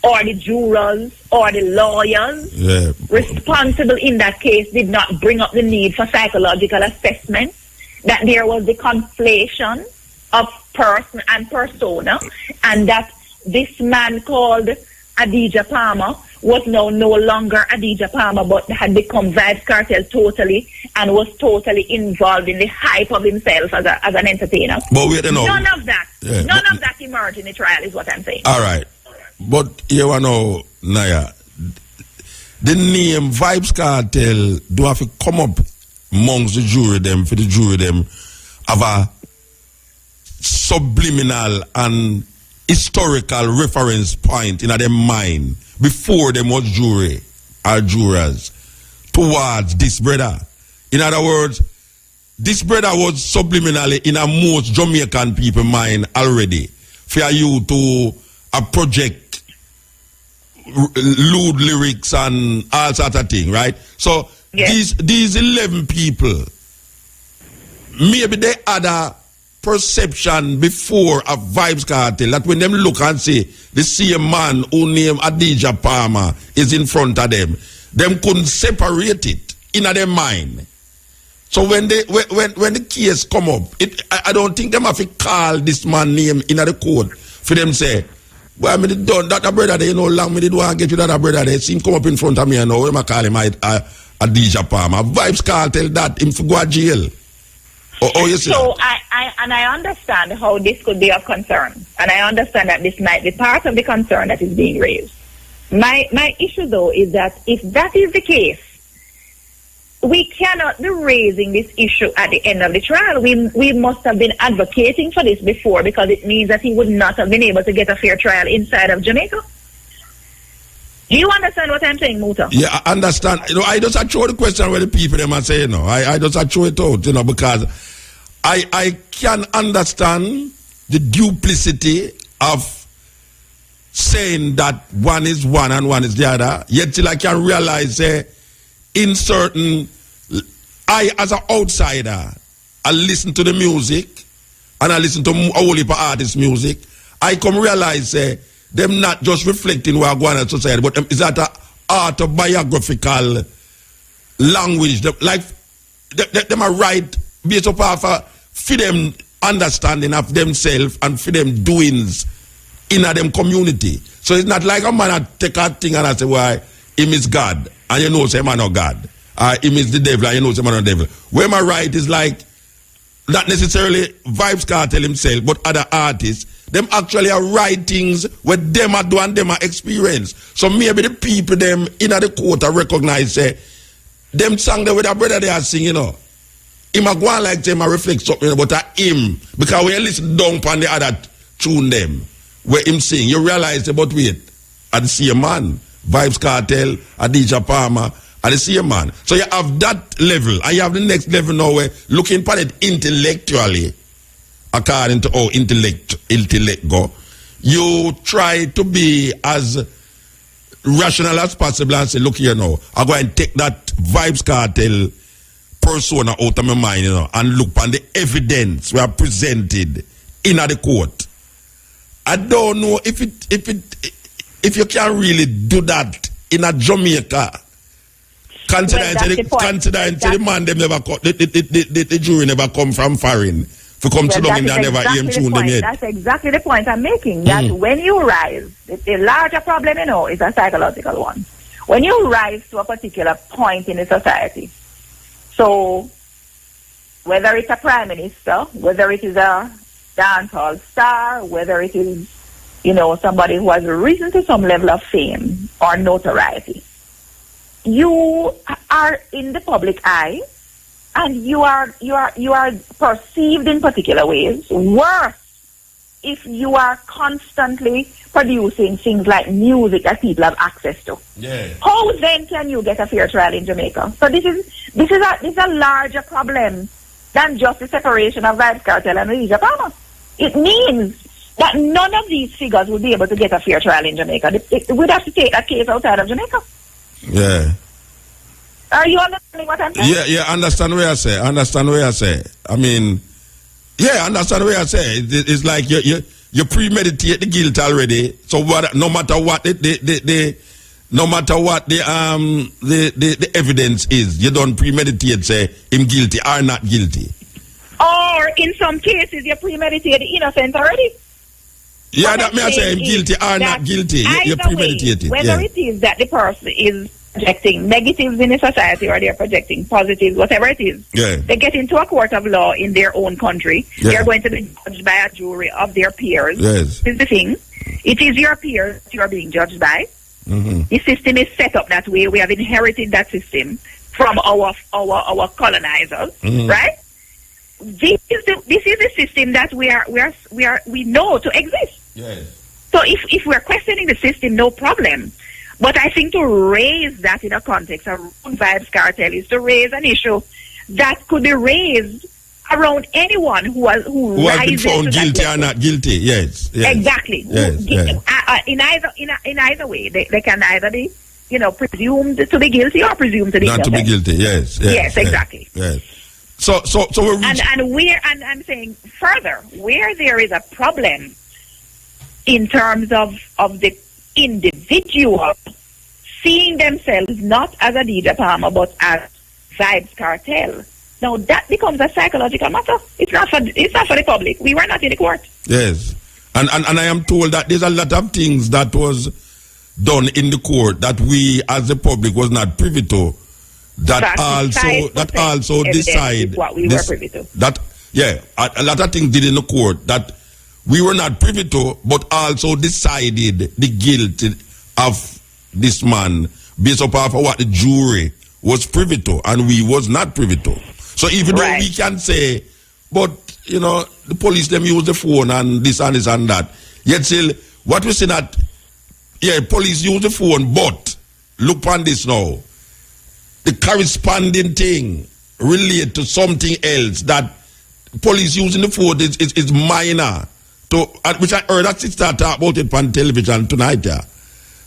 S4: or the jurors or the lawyers responsible in that case did not bring up the need for psychological assessment, that there was the conflation of person and persona, and that this man called Adidja Palmer was now no longer Adidja Palmer but had become Vybz Kartel totally and was totally involved in the hype of himself as an entertainer.
S2: But wait,
S4: none of that emerged in the trial is what I'm saying.
S2: All right. But you know, Naya, the name Vybz Kartel do have to come up amongst the jury them, for the jury them have a subliminal and historical reference point in their mind before them was jury or jurors towards this brother. In other words, this brother was subliminally in a most Jamaican people mind already for you to a project lewd lyrics and all sorts of things, right? So these 11 people, maybe they had a perception before a Vybz Kartel that when them look and say the same man who named Adidja Palmer is in front of them couldn't separate it in their mind. So when the case come up, I don't think them have to call this man name in the court for them say, well, I mean, that brother there, you know, long me did want to get you that brother there. See him come up in front of me and now, we call him Adidja Palmer. Vybz Kartel that him for go to jail. You see
S4: so I understand how this could be of concern, and I understand that this might be part of the concern that is being raised. My issue though is that if that is the case, we cannot be raising this issue at the end of the trial. We must have been advocating for this before, because it means that he would not have been able to get a fair trial inside of Jamaica. Do you understand what I'm saying, Muta?
S2: Yeah, I understand. You know, I just throw the question where the people them are saying, I just throw it out, you know, because I can understand the duplicity of saying that one is one and one is the other, yet till I can realize in certain, I as an outsider, I listen to the music and I listen to a whole heap of artists' music, I come realize them not just reflecting what going on in society, but is that an autobiographical language, like them are right based upon for them understanding of themselves and for them doings in a them community. So it's not like a man that take a thing and I say, why, him is God, and you know say man not God. Him is the devil, and you know say man not devil. Where my right is like, not necessarily Vibes Cartel himself, but other artists, them actually are writings where them are doing, them are experience. So maybe the people them in the court are recognize, say, them song there with a brother they are singing, you know. Him a go on like them a reflect something about him. Because when you listen down on the other tune them, where him sing, you realize about wait, at the same man, Vibes Cartel, a DJ Palmer, at the same man. So you have that level, and you have the next level now where looking at it intellectually, according to how intellect go, you try to be as rational as possible and say, look here now, I'm going to take that Vibes Cartel persona out of my mind, you know, and look on the evidence we are presented in the court. I don't know if you can really do that in a Jamaica. Considering the man them never come, the jury never come from foreign. For come to long and they never hear him tune them yet.
S4: That's exactly the point I'm making. That when you rise, the larger problem, you know, is a psychological one. When you rise to a particular point in a society, so whether it's a prime minister, whether it is a dancehall star, whether it is, you know, somebody who has risen to some level of fame or notoriety, you are in the public eye, and you are perceived in particular ways. Worse, if you are constantly producing things like music that people have access to.
S2: Yeah.
S4: How then can you get a fair trial in Jamaica? So this is a larger problem than just the separation of Vibes Cartel and Rija Palmer. It means that none of these figures will be able to get a fair trial in Jamaica. We'd have to take that case outside of Jamaica.
S2: Yeah.
S4: Are you understanding what I'm saying?
S2: Yeah, understand what I say. I mean, yeah, understand what I say. It's like you premeditate the guilt already. So no matter what the evidence is, you don't premeditate say him guilty or not guilty.
S4: Or in some cases you premeditate the innocent already.
S2: Yeah, that may I say him guilty or not guilty. You premeditate it.
S4: Whether it is that the person is projecting negatives in the society or they're projecting positives, whatever it is, they get into a court of law in their own country. They're going to be judged by a jury of their peers. This is the thing. It is your peers that you are being judged by. The system is set up that way. We have inherited that system from our colonizers, right? This is the system that we know to exist. So if we're questioning the system, no problem. But I think to raise that in a context around Vibes Cartel is to raise an issue that could be raised around anyone who has been
S2: found guilty or not guilty. Yes.
S4: Exactly. In either way, they can either be, you know, presumed to be guilty or presumed to be
S2: not
S4: innocent.
S2: To be guilty. Yes,
S4: exactly.
S2: Yes. So we're
S4: and I'm saying further, where there is a problem in terms of the individual seeing themselves not as a DJ Palmer but as Vibes Cartel. Now that becomes a psychological matter. It's not for the public. We were not in the court.
S2: Yes. And I am told that there's a lot of things that was done in the court that we as the public was not privy to. That also decide
S4: what we were privy to.
S2: A lot of things did in the court that we were not privy to, but also decided the guilt of this man based upon what the jury was privy to, and we was not privy to. So even though we can say, but you know, the police them use the phone and this and this and that, yet still what we say that police use the phone, but look on this now. The corresponding thing relate to something else that police using the phone is minor. Which I heard that sister talk about it on television tonight,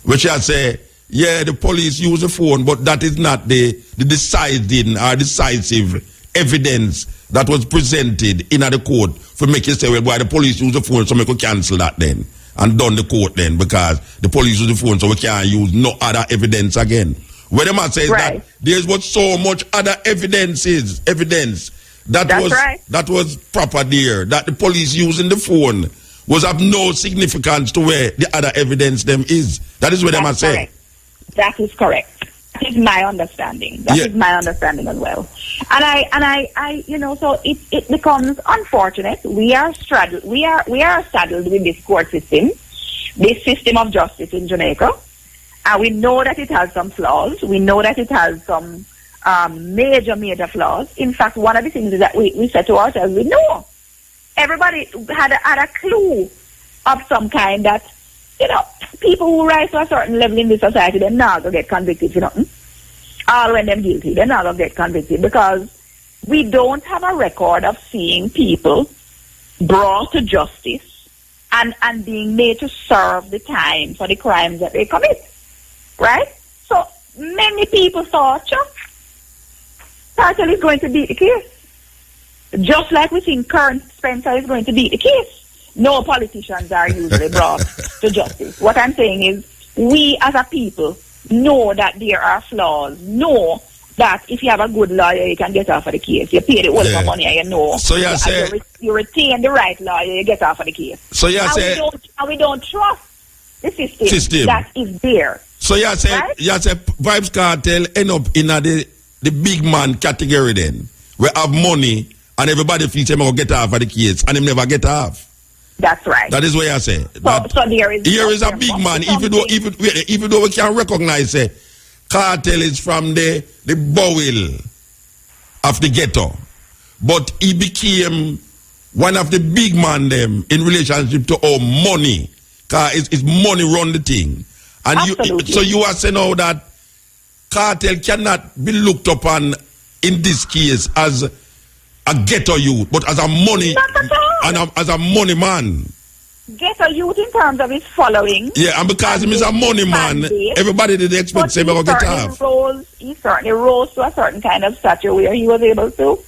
S2: which I say, the police use the phone, but that is not the deciding or decisive evidence that was presented in the court for make you say, well, why the police use the phone, so we could cancel that then and done the court then because the police use the phone, so we can't use no other evidence again. Where the man says that there's what so much other evidence that was proper there, that the police using the phone was of no significance to where the other evidence them is. That is what them are saying.
S4: That is correct. That is my understanding. That is my understanding as well. And I so it becomes unfortunate. We are saddled with this court system, this system of justice in Jamaica. And we know that it has some flaws. We know that it has some major flaws. In fact, one of the things is that we said to ourselves, we know everybody had a clue of some kind that, people who rise to a certain level in this society, they're not going to get convicted for nothing. All when they're guilty, they're not going to get convicted because we don't have a record of seeing people brought to justice and being made to serve the time for the crimes that they commit. Right? So many people thought, Cartel is going to beat the case. Just like we think Current Spencer is going to beat the case. No politicians are usually brought to justice. What I'm saying is, we as a people know that there are flaws. Know that if you have a good lawyer, you can get off of the case. You pay the whole of money and you know.
S2: So
S4: you retain the right lawyer, you get off of the case.
S2: So
S4: we don't trust the system that is there.
S2: So you say Vibes Cartel end up in the big man category then, where have money and everybody feels they're going to get off of the case and they never get off.
S4: That's right.
S2: That is what I say.
S4: So here
S2: is a big man, even though we can recognize Cartel is from the bowel of the ghetto. But he became one of the big man them in relationship to our money. Because it's money run the thing. And so you are saying now that Cartel cannot be looked upon in this case as a ghetto youth, but as a money as a money man.
S4: Ghetto youth in terms of his following.
S2: Yeah, and because he is a money man, everybody did expect him to get off.
S4: He certainly rose to a certain kind of stature where he was able to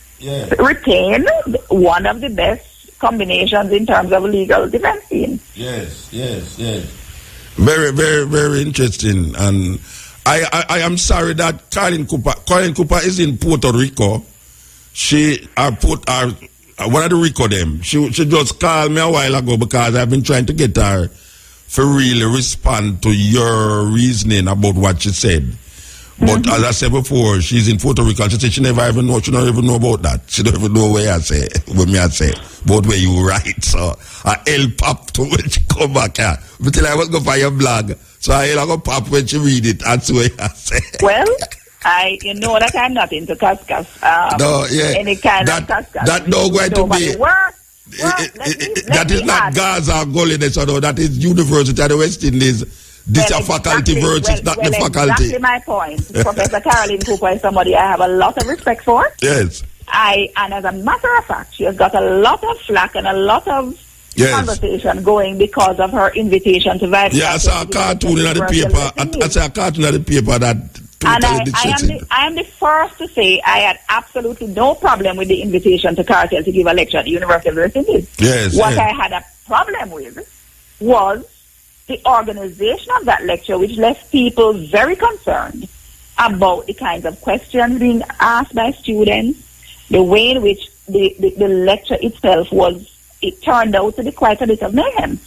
S4: retain one of the best combinations in terms of legal defense team.
S2: Yes. Very, very, very interesting. And I am sorry that Colin Cooper is in Puerto Rico. One of the Rico them, she just called me a while ago because I've been trying to get her to really respond to your reasoning about what she said. But as I said before, she's in Puerto Rico and she said she don't even know about that. She don't even know where I say, about where you write. So I help pop to when she come back here. But till I was going for your blog. So I help pop when she read it. That's where I say.
S4: Well, you know that I'm not into Cascas. Any kind of Cascas.
S2: That no going to be. That is not Gaza or Goliness, that is University of the West Indies. This is a faculty versus not the faculty.
S4: Exactly my point. Professor Caroline Cooper is somebody I have a lot of respect for.
S2: Yes.
S4: And as a matter of fact, she has got a lot of flack and a lot of conversation going because of her invitation to Vice.
S2: Yeah, I saw a cartoon in the paper. I saw a cartoon in the paper that.
S4: And I am the first to say I had absolutely no problem with the invitation to Cartel to give a lecture at the University of the West Indies.
S2: Yes.
S4: What I had a problem with was the organization of that lecture, which left people very concerned about the kinds of questions being asked by students, the way in which the lecture itself it turned out to be quite a bit of mayhem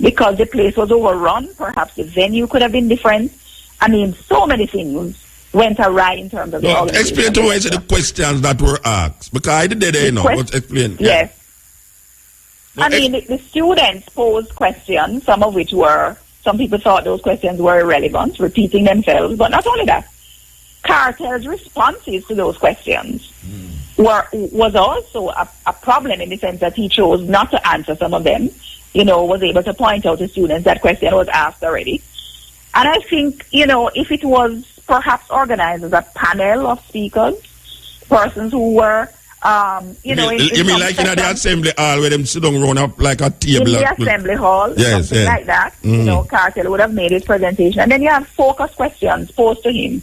S4: because the place was overrun. Perhaps the venue could have been different. I mean, so many things went awry in terms of the organization.
S2: Explain to us the questions that were asked, because I did but explain.
S4: Yes. I mean, the students posed questions, some of which some people thought those questions were irrelevant, repeating themselves, but not only that. Cartel's responses to those questions was also a problem in the sense that he chose not to answer some of them, was able to point out to students that question was asked already. And I think, if it was perhaps organized as a panel of speakers, persons who were,
S2: you mean like in the assembly hall where them sit down round up like a table?
S4: In the assembly hall, something like that. Cartel would have made his presentation. And then you have focused questions posed to him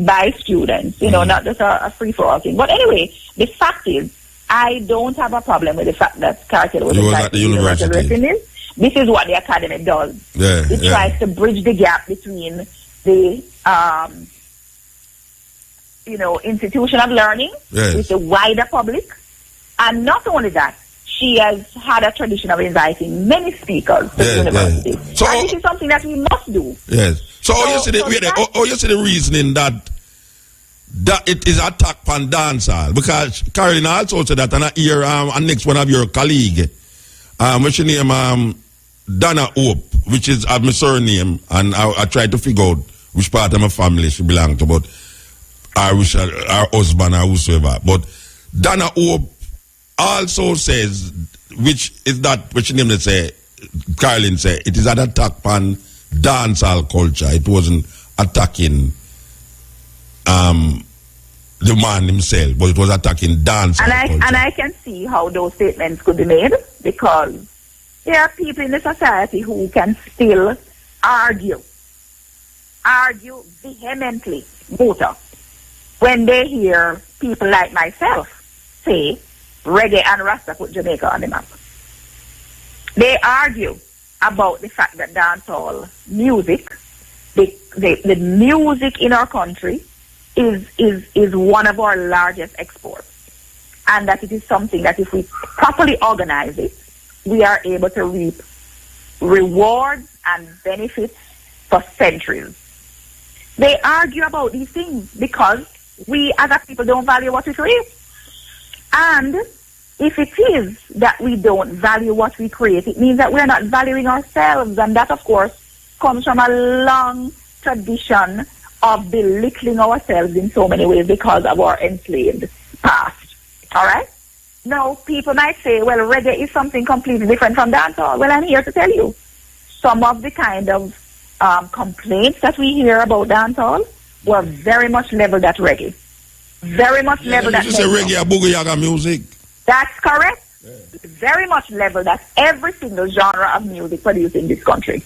S4: by students, not just a free-for-all thing. But anyway, the fact is, I don't have a problem with the fact that Cartel was
S2: at the university.
S4: This is what the academy does. It tries to bridge the gap between the institution of learning with the wider public. And not only that, she has had a tradition of inviting many speakers to the university.
S2: Yes. So,
S4: and this is something that we must do.
S2: Yes. So you see the reasoning that it is attack on dancehall, because Caroline also said that, and I hear and next one of your colleague, what's your name, Donna Hope, which is my surname, and I tried to figure out which part of my family she belonged to, but her husband or whosoever. But Donna Hope also says, which is that which name they say, Caroline say, it is an attack on dancehall culture. It wasn't attacking the man himself, but it was attacking dancehall culture. And
S4: I can see how those statements could be made, because there are people in the society who can still argue vehemently, when they hear people like myself say reggae and Rasta put Jamaica on the map. They argue about the fact that dancehall music, the music in our country, is one of our largest exports, and that it is something that if we properly organize it, we are able to reap rewards and benefits for centuries. They argue about these things because we as a people don't value what we create. And if it is that we don't value what we create, it means that we're not valuing ourselves. And that, of course, comes from a long tradition of belittling ourselves in so many ways because of our enslaved past. All right? Now, people might say, well, reggae is something completely different from dancehall. Well, I'm here to tell you, some of the kind of complaints that we hear about dancehall were very much leveled at reggae. Very much leveled at reggae.
S2: You say reggae, boogie yaga music.
S4: That's correct. Yeah. Very much leveled at every single genre of music produced in this country.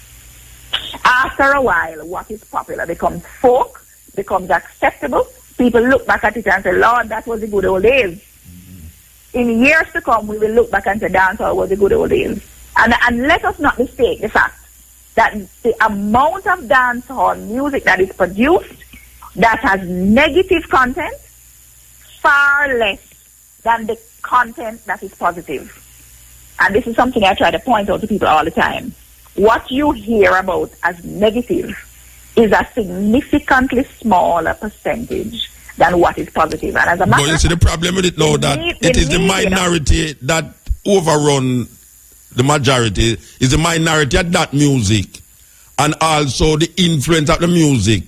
S4: After a while, what is popular becomes folk, becomes acceptable. People look back at it and say, Lord, that was the good old days. Mm-hmm. In years to come, we will look back and say, dancehall was the good old days. And let us not mistake the fact that the amount of dancehall music that is produced that has negative content, far less than the content that is positive. And this is something I try to point out to people all the time. What you hear about as negative is a significantly smaller percentage than what is positive. And as a matter
S2: but you see the problem with it now, that it is the minority that overrun the majority, is the minority of that music, and also the influence of the music,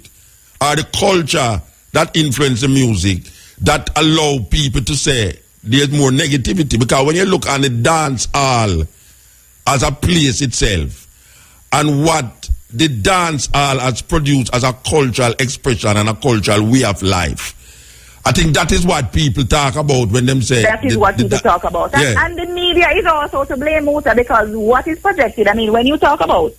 S2: or the culture that influence the music, that allow people to say there's more negativity. Because when you look on the dance hall as a place itself, and what the dance hall has produced as a cultural expression and a cultural way of life, I think that is what people talk about when them say...
S4: That is what people talk about. And the media is also to blame, Muta, because what is projected, I mean, when you talk about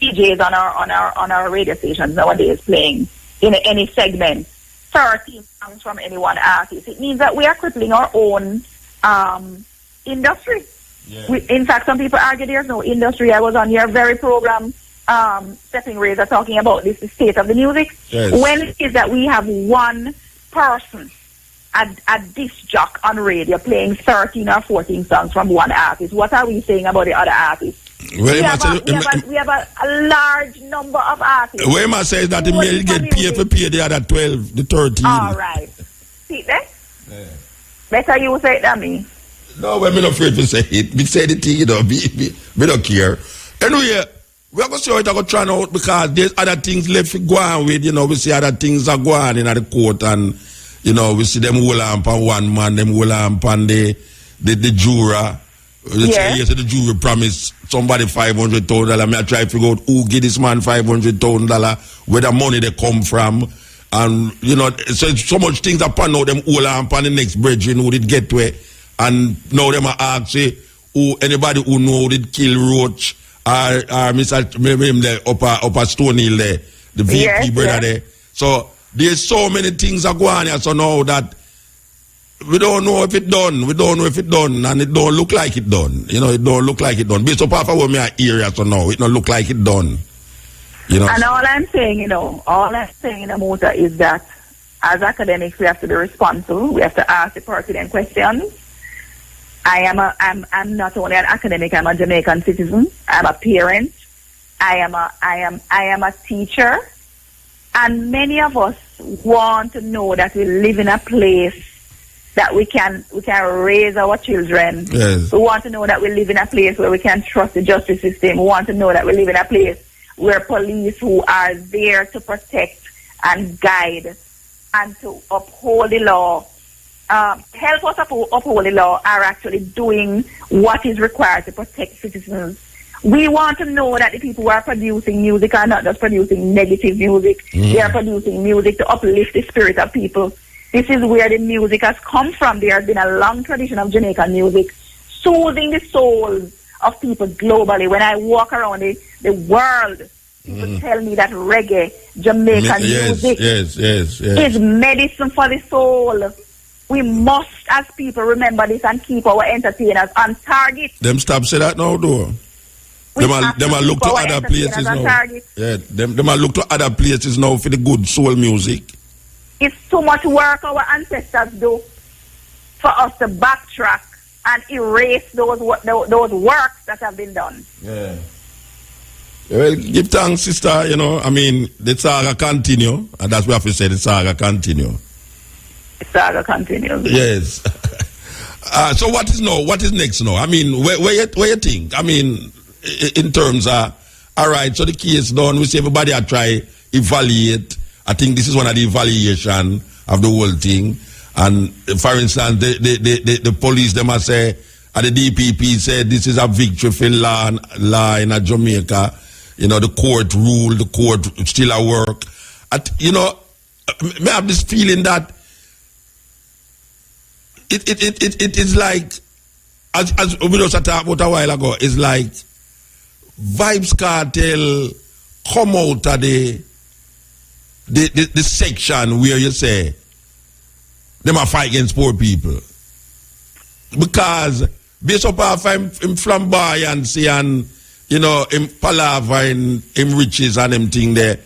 S4: DJs on our radio stations nowadays playing in any segment 13 songs from any one artist, it means that we are crippling our own industry. Yeah. In fact, some people argue there's no industry. I was on your very program, Stepping Razor, talking about this, the state of the music. Yes. When it is that we have one person, a disc jock on radio playing 13 or 14 songs from one artist, what are we saying about the other artists? We have a large number of artists.
S2: What I say is that the male get paid for pay the other 12, the 13.
S4: All right. See that? Yeah. Better you say it than me.
S2: No, I'm not afraid to say it. We say the thing, you know, we don't care. Anyway, we're going to see how it's going to turn out, because there's other things left to go on with, you know, we see other things are going in the court, and, you know, we see them hold on on one man, them hold on on the juror. Yes, the jury promised somebody $500,000. I try to figure out who give this man $500,000, where the money they come from. And, you know, so much things upon now, them hold on upon the next bridge, who did get to it. And now them are asking who, anybody who know did kill Roach or Mr. Upper Stone Hill there, the VP brother there. So there's so many things are going here, so now that we don't know if it done. We don't know if it done, and it don't look like it done. You know, it don't look like it done. Based upon what me are area, so now it don't look like it done. You know.
S4: And all I'm saying, Muta, is that as academics we have to be responsible. We have to ask the pertinent questions. I'm not only an academic, I'm a Jamaican citizen. I'm a parent. I am a teacher. And many of us want to know that we live in a place that we can raise our children.
S2: Yes.
S4: We want to know that we live in a place where we can trust the justice system. We want to know that we live in a place where police who are there to protect and guide and to uphold the law, help us uphold the law, are actually doing what is required to protect citizens. We want to know that the people who are producing music are not just producing negative music. They are producing music to uplift the spirit of people. This is where the music has come from. There has been a long tradition of Jamaican music, soothing the souls of people globally. When I walk around the world, people tell me that reggae, Jamaican music is medicine for the soul. We must, as people, remember this and keep our entertainers on target.
S2: Them stop say that now, though. Them are look to other places now. Yeah, them are look to other places now for the good soul music.
S4: It's too much work our ancestors do for us to backtrack and erase those works that have been done.
S2: Yeah. Well, give thanks, sister. You know, I mean, the saga continue, and that's what I have to say. The saga continue.
S4: The saga continues.
S2: Yes. So what is now? What is next now? I mean, where you think? I mean, in terms of, all right, so the case done. We see everybody I try evaluate. I think this is one of the evaluation of the whole thing. And for instance, the police, they must say, and the DPP said this is a victory for law in Jamaica. You know, the court ruled, the court still at work. You know, I have this feeling that it is like, as we just talked about a while ago, it's like Vibes Cartel come out of the section where you say them are fight against poor people. Because based upon him flamboyancy and, you know, him palaver and him riches and him thing there,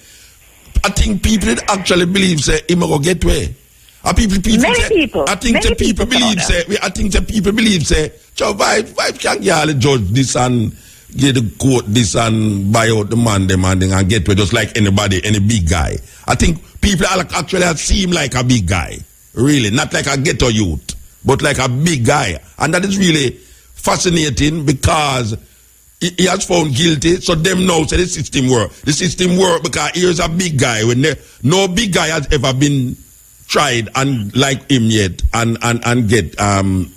S2: I think people actually believe say him go get way. I think the people believe say so Vibe can get judge this and get the court this and buy out the man demanding and get way just like anybody, any big guy. I think people actually seem like a big guy. Really, not like a ghetto youth, but like a big guy. And that is really fascinating because he has found guilty, so them know say the system work. The system work because here's a big guy when no big guy has ever been tried and like him yet and get found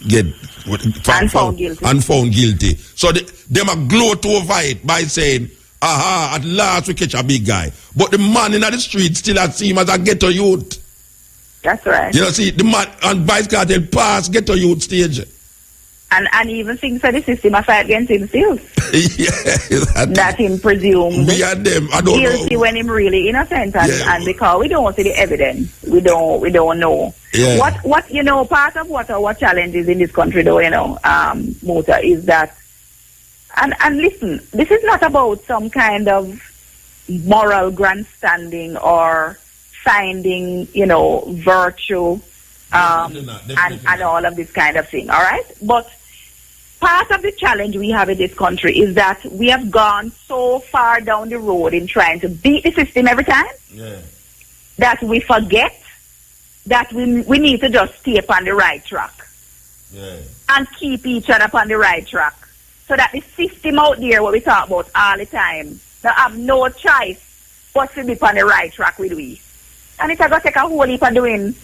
S2: guilty. So them are gloat over it by saying, aha, at last we catch a big guy. But the man in the street still has seen him as a ghetto youth.
S4: That's right.
S2: You know, see, the man on Vice Cartel pass ghetto youth stage.
S4: And even things for the system are fight against himself. That him presumed
S2: we are them. I don't
S4: guilty
S2: know.
S4: when him really innocent and because we don't see the evidence. We don't know.
S2: Yeah.
S4: What you know, part of what our challenge is in this country though, you know, Muta, is that and listen, this is not about some kind of moral grandstanding or finding, you know, virtue and all of this kind of thing, all right? But part of the challenge we have in this country is that we have gone so far down the road in trying to beat the system every time that we forget that we need to just stay upon the right track and keep each other upon the right track so that the system out there, what we talk about all the time, they have no choice but to be upon the right track with we. And it's going to take a whole heap of doing.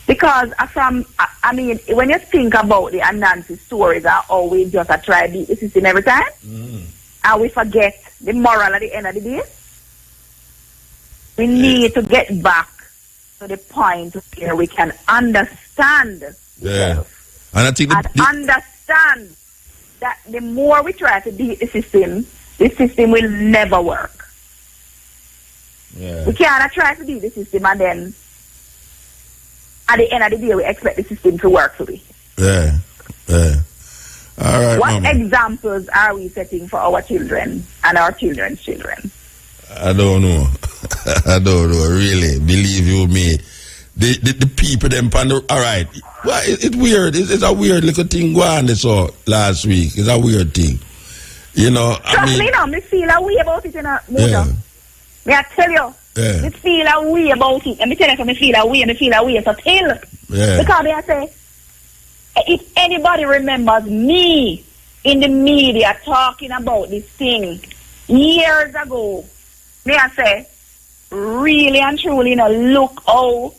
S4: Because I mean, when you think about the Anansi stories, are always just a try to beat the system every time, and we forget the moral at the end of the day. We need to get back to the point where we can understand,
S2: and I think
S4: understand that the more we try to beat the system will never work. We cannot try to beat the system and then at the end of the day, we expect the system to work for we.
S2: All right,
S4: what
S2: Mama.
S4: examples are we setting for our children and our children's children?
S2: I don't know. I don't know, really. Believe you me. the people them all right. Well, it's weird. It's a weird little thing going on so last week. It's a weird thing. You know,
S4: Trust me now, me feel a way about it in a motor.
S2: Yeah.
S4: Me I tell you.
S2: Yeah.
S4: Me feel a way about it. And me tell you, so me feel a way, so tell.
S2: Yeah.
S4: Because I say, if anybody remembers me in the media talking about this thing years ago, may I say, really and truly, you know, look how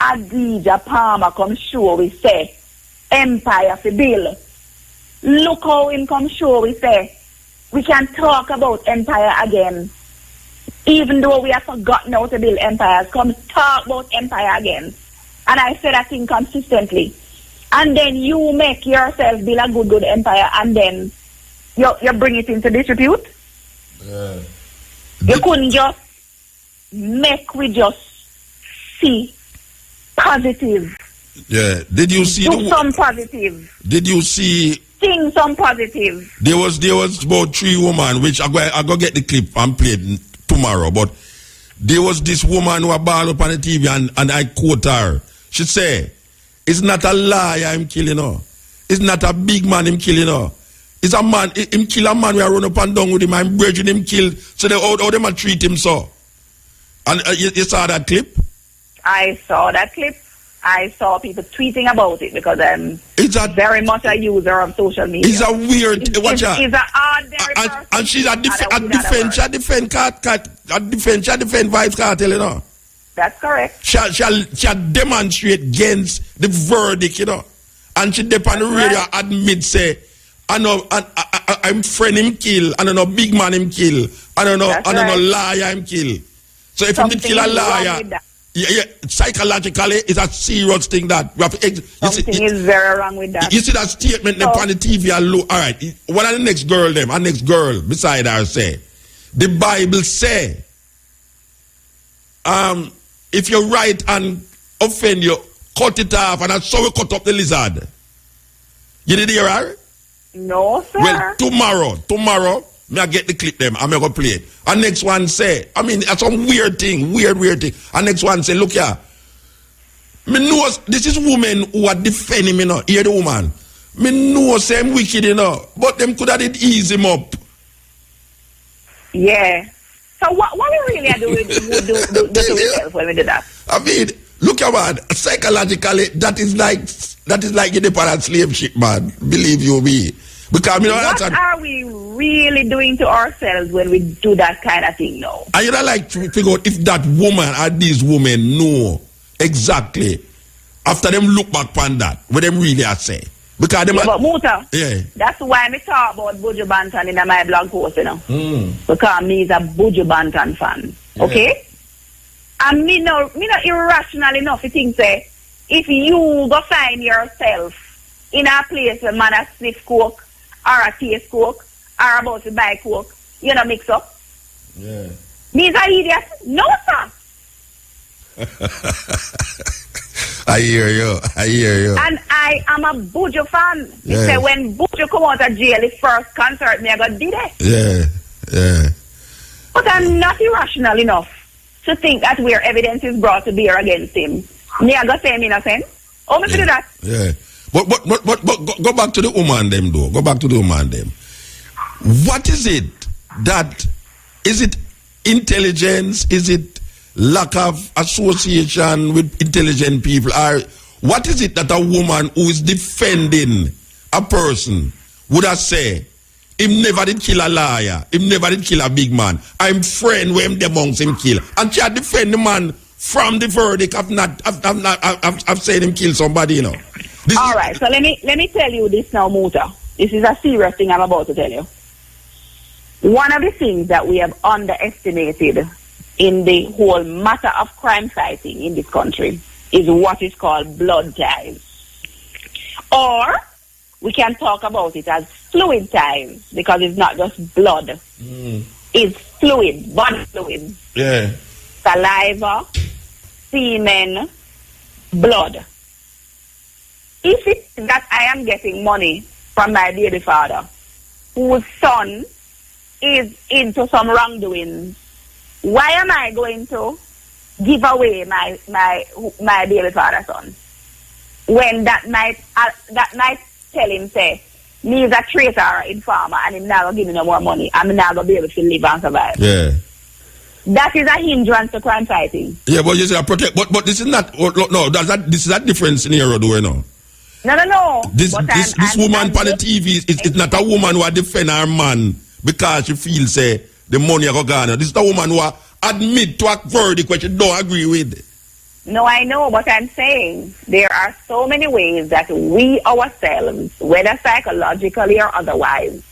S4: Adija Palmer come show we say, Empire for Bill. Look how him come show we say, we can talk about Empire again. Even though we have forgotten how to build empires, come talk about Empire again. And I say that thing consistently. And then you make yourself build a good empire, and then you bring it into disrepute. You couldn't just make we just see positive.
S2: Yeah. Did you see
S4: Do some positive.
S2: Did you see
S4: Sing some positive.
S2: there was about 3 women, which I go get the clip and play it tomorrow, but there was this woman who ball up on the TV and I quote her. She say, it's not a liar I'm killing her. It's not a big man him killing her. It's a man, him kill a man we run up and down with him and bridging him kill. So how them a treat him so. And you saw that clip?
S4: I saw that clip. I saw people tweeting about it because I'm very much a user of social media.
S2: It's a weird.
S4: It's an ordinary person.
S2: And she's a defense Vibes Cartel, you know.
S4: That's correct.
S2: She demonstrate against the verdict, you know. And she depend on the radio admit say, I know I'm friend him kill, I don't know big man him kill, I don't know liar him kill. So if you did kill a liar, yeah, psychologically it's a serious thing that we have
S4: something is very wrong with that.
S2: You see that statement so, on the TV and look, all right, what are the next girl beside her say? The Bible say, if you right and offend you, cut it off, and that's how we cut up the lizard. You did hear her?
S4: No, sir.
S2: Well, tomorrow, me I get the clip them, I'm going to play it. And next one say, I mean, that's some weird thing. And next one say, look here, me know this is women who are defending me now. Hear the woman. Me know same wicked, you know, but them could have did ease him up.
S4: Yeah. So what we really are doing do to ourselves when we do that?
S2: I mean, look at man, psychologically, that is like you depend on slave ship, man. Believe you me. Because
S4: what are we really doing to ourselves when we do that kind of thing now?
S2: And you don't like to figure out if that woman or these women know exactly after them look back on that, what them really are saying. Because them
S4: but Muta,
S2: yeah.
S4: That's why I talk about Buju Banton in my blog post, you know. Because me is a Buju Banton fan.
S2: Yeah.
S4: Okay? And me no irrational enough to think say, if you go find yourself in a place where man a sniff coke or a taste coke or about to buy coke, you know, mix up.
S2: Yeah.
S4: Me is an idiot. No, sir.
S2: I hear you.
S4: And I am a Buju fan.
S2: Yeah.
S4: Say when Buju come out of jail, his first concert, me I got did it.
S2: Yeah.
S4: But I'm not irrational enough to think that where evidence is brought to bear against him, me I got say him innocent. Oh, me do that.
S2: Yeah. But go back to the woman them though. Go back to the woman them. What is it that, is it intelligence? Is it lack of association with intelligent people? Or what is it that a woman who is defending a person would have said, him never did kill a liar, him never did kill a big man, I'm friend with him amongst him kill. And she defend the man from the verdict I've said him kill somebody, you know.
S4: All right, so let me tell you this now, Muta. This is a serious thing I'm about to tell you. One of the things that we have underestimated in the whole matter of crime fighting in this country is what is called blood ties. Or we can talk about it as fluid ties, because it's not just blood. It's fluid, body fluid.
S2: Yeah.
S4: Saliva, semen, blood. If it's that I am getting money from my baby father, whose son is into some wrongdoing, why am I going to give away my baby father's son. When that might tell him, say, me is a traitor or informer and him not going to give me no more money. I'm not going to be able to live and survive.
S2: Yeah.
S4: That is a hindrance to crime fighting.
S2: Yeah, but you say protect, but this is not, no, this is a different scenario, do you know?
S4: No.
S2: This woman on the TV is not a woman who defend her man because she feels, say, the money are gone. This is a woman who admit to a verdict which she don't agree with.
S4: No, I know, but I'm saying there are so many ways that we ourselves, whether psychologically or otherwise,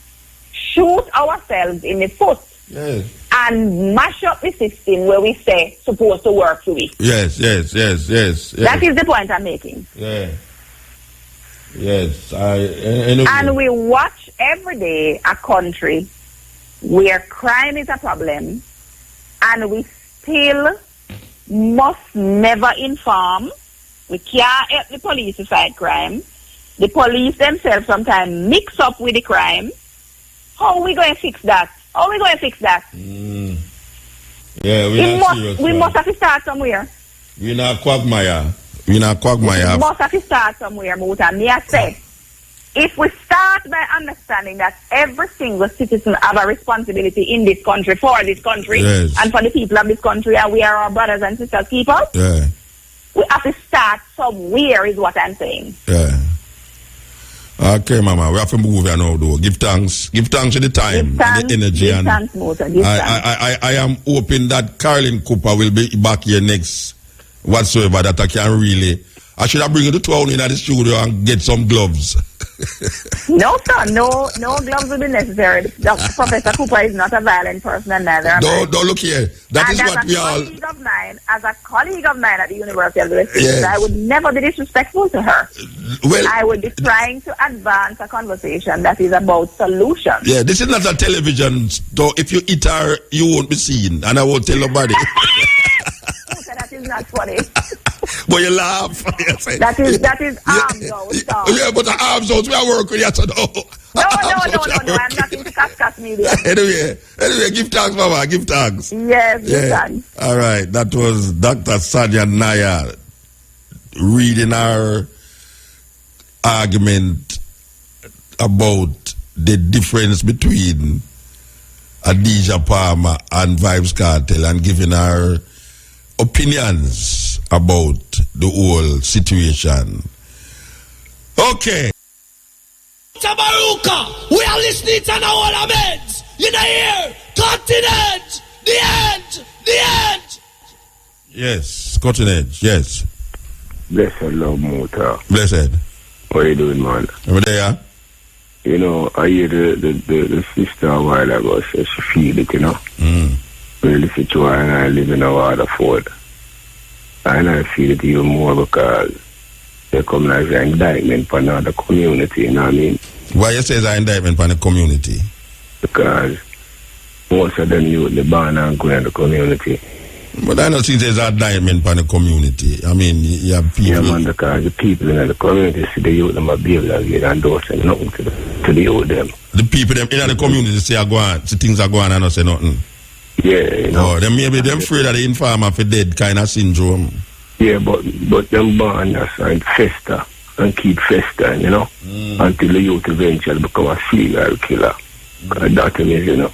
S4: shoot ourselves in the foot.
S2: Yes.
S4: And mash up the system where we say supposed to work for it.
S2: Yes.
S4: That is the point I'm making.
S2: Yeah. Yes. I know.
S4: And we watch every day a country where crime is a problem and we still must never inform. We can't help the police to fight crime. The police themselves sometimes mix up with the crime. How are we going to fix that? Yeah, we must have to start somewhere.
S2: We're not quagmire. We must
S4: have to start somewhere, Muta. Me I say, if we start by understanding that every single citizen have a responsibility in this country, for this country,
S2: yes,
S4: and for the people of this country, and we are our brothers and sisters keepers,
S2: yeah,
S4: we have to start somewhere, is what I'm saying.
S2: Yeah. Okay, Mama, we have to move here now, though. Give thanks to the time, and the energy.
S4: Give thanks, Muta.
S2: I am hoping that Carolyn Cooper will be back here next whatsoever, that I can really... I should have bring you to town in the studio and get some gloves.
S4: No, sir. No gloves will be necessary. Professor Cooper is not a violent person, and neither am I.
S2: Don't look here. That is what we all...
S4: As a colleague of mine at the University of the West Indies,
S2: yes,
S4: I would never be disrespectful to her.
S2: Well,
S4: I would be trying to advance a conversation that is about solutions.
S2: Yeah, this is not a television. So if you hit her, you won't be seen, and I won't tell nobody.
S4: That is not funny.
S2: But you laugh.
S4: That is arms out.
S2: Yeah, but the arms out, we are working here, so no.
S4: No, I'm not into Cascas media.
S2: Anyway, give thanks, Mama, give thanks.
S4: Yes, give thanks.
S2: All right, that was Dr. Sanya Naya reading our argument about the difference between Adidja Palmer and Vybz Kartel and giving our opinions about the whole situation. Okay.
S5: Mutabaruka, we are listening to our laments. You know here, continent, the end.
S2: Yes, continent, yes.
S6: Blessed love, Muta.
S2: Blessed.
S6: What are you doing, man?
S2: Over there?
S6: You know, I hear the sister a while ago say she feel it, you know. Really situation, and I live in a Waterford. And I feel it even more because they come like an indictment for another community, you know what I mean?
S2: Why you say it's an indictment for the community?
S6: Because most of them youth, they born and grow in the community.
S2: But I don't see there's an indictment for the community. I mean, you have people...
S6: Yeah, man, because the people in the community see the youth, them a behave like it and don't say nothing to the youth, them.
S2: The people them in the community say things are going on and don't say nothing.
S6: Yeah, you know.
S2: Oh, then maybe them afraid of the informer for dead kind of syndrome.
S6: Yeah, but them born us and fester and keep festering, you know, until the youth eventually become a serial killer. That means, you know,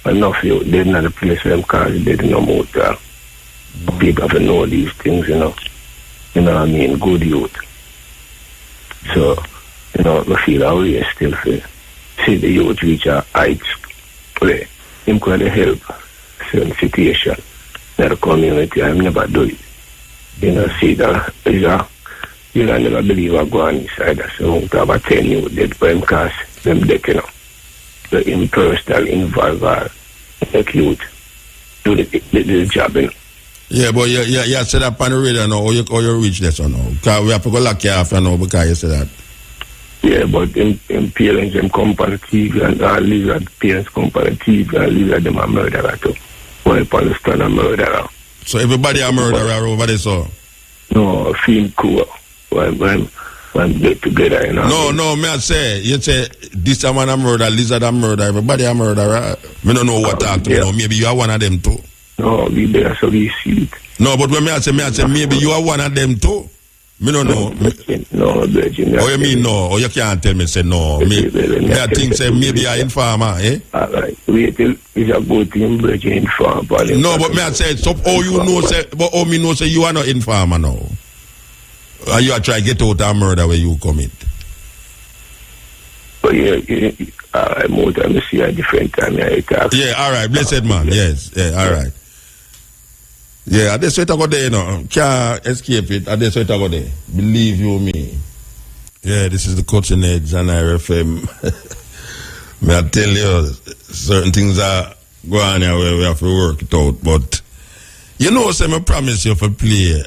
S6: enough youth dead in the place where them cars dead no more. People have to know these things, you know. You know what I mean? Good youth. So, you know, I feel our way still for see the youth reach a heights where him going to help certain situation in the community. I've never done it. You know, see that you know, never believe I go on inside that. So to have a 10 youth dead for him cause them dead, you know. The impersonal involved make youth do the job, you know.
S2: Yeah, but you said that on the radio now, or you reach this or no? Because we have to go lock you off now because you said that.
S6: Yeah, but them parents, them come on the TV and all lizard parents come on the TV and lizard them a murderer too. Well, understand a murderer.
S2: So everybody a murderer over there, so?
S6: No, feel cool when they together, you know.
S2: No, me I say, you say this man a murder, lizard a murder, everybody a murderer. Me don't know what talk to me now. Maybe you are one of them too.
S6: No, we there, so we see it.
S2: No, but when I say maybe you are one of them too. Me don't know.
S6: No, Virgin.
S2: Oh, you mean no? Or you can't tell me, say no. Me I think, say, maybe you're informer, eh?
S6: All right. Wait till it's a good thing, Virgin informer.
S2: No, but me I say, so, oh, you know, say, but oh, me know, say, you are not informer now. Or you are trying to get out of murder where you commit.
S6: But yeah, more time you see a different time.
S2: Yeah, all right, blessed man, yes, yeah, all right. Yeah, that's what I got there, you know. Can't escape it. That's what I got there. Believe you me. Yeah, this is the Cutting Edge on RFM. May I tell you, certain things are going on where we have to work it out. But, you know, so I promise you to play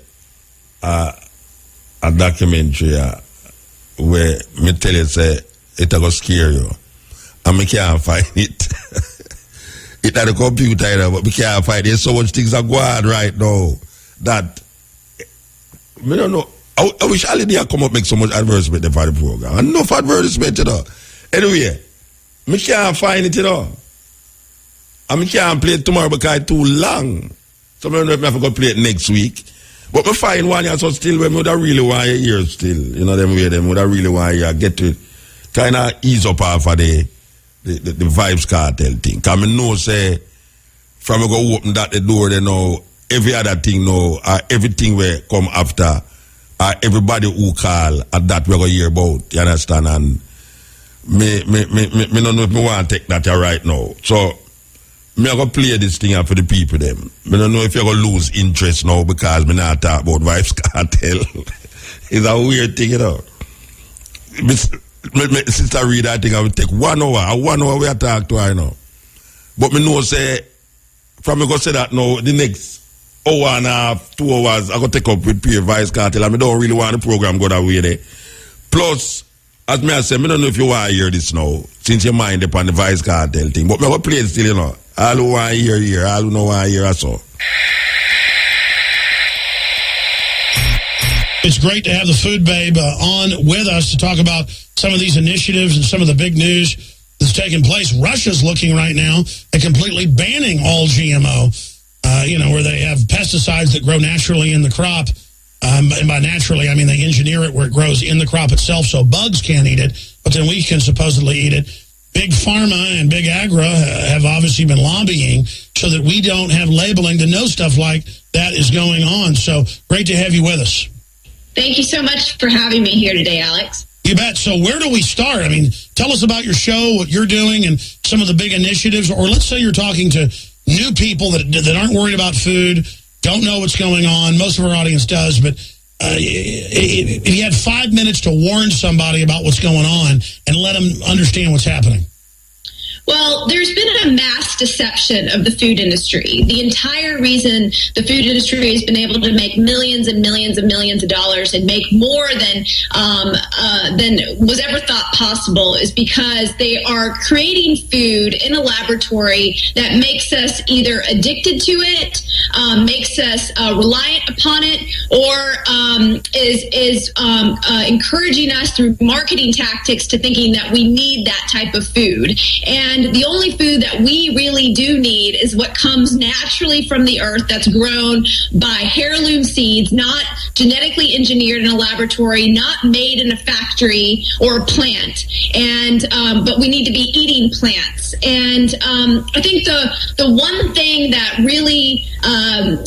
S2: a documentary where me tell you, say, it's going to scare you. And I can't find it. It's at the computer, you know, but we can't find it. There's so much things are going on right now that I don't know. I wish Ali did come up make so much advertisement for the program. Enough advertisement, you know. Anyway, I can't find it, you know. And I can't play it tomorrow because it's too long. So I don't know if I have to go play it next week. But I find one here so still when would I really want to hear still. You know, them way them would I really want to hear, get to kind of ease up off of the Vibes Cartel thing. Because I know, say, from I go open that the door, they know every other thing now, everything will come after, everybody who call at that we're going to hear about, you understand? And me don't know if me want to take that right now. So, me I going to play this thing out for the people them. Me don't know if you're going to lose interest now because me not talk about Vibes Cartel. It's a weird thing, you know. Since I read that thing, I will take 1 hour. 1 hour we are talk to her now. But me know say, from me go say that now, the next hour and a half, 2 hours, I go take up with Pure Vice Cartel, and I don't really want the program go that way there. Plus, as me I say, I don't know if you want to hear this now, since your mind upon the Vice Cartel thing, but me go play it still, you know. All who want to hear, all who don't want to hear, I saw.
S5: It's great to have the Food Babe on with us to talk about some of these initiatives and some of the big news that's taking place. Russia's looking right now at completely banning all GMO, where they have pesticides that grow naturally in the crop. And by naturally, I mean they engineer it where it grows in the crop itself so bugs can't eat it, but then we can supposedly eat it. Big Pharma and Big Agri have obviously been lobbying so that we don't have labeling to know stuff like that is going on. So great to have you with us.
S7: Thank you so much for having me here today, Alex.
S5: You bet. So where do we start? I mean, tell us about your show, what you're doing, and some of the big initiatives. Or let's say you're talking to new people that aren't worried about food, don't know what's going on. Most of our audience does, but if you had 5 minutes to warn somebody about what's going on and let them understand what's happening.
S7: Well, there's been a mass deception of the food industry. The entire reason the food industry has been able to make millions and millions and millions of dollars and make more than was ever thought possible is because they are creating food in a laboratory that makes us either addicted to it, makes us reliant upon it, or is encouraging us through marketing tactics to thinking that we need that type of food. And the only food that we really do need is what comes naturally from the earth, that's grown by heirloom seeds, not genetically engineered in a laboratory, not made in a factory or a plant. And but we need to be eating plants. And I think the one thing that really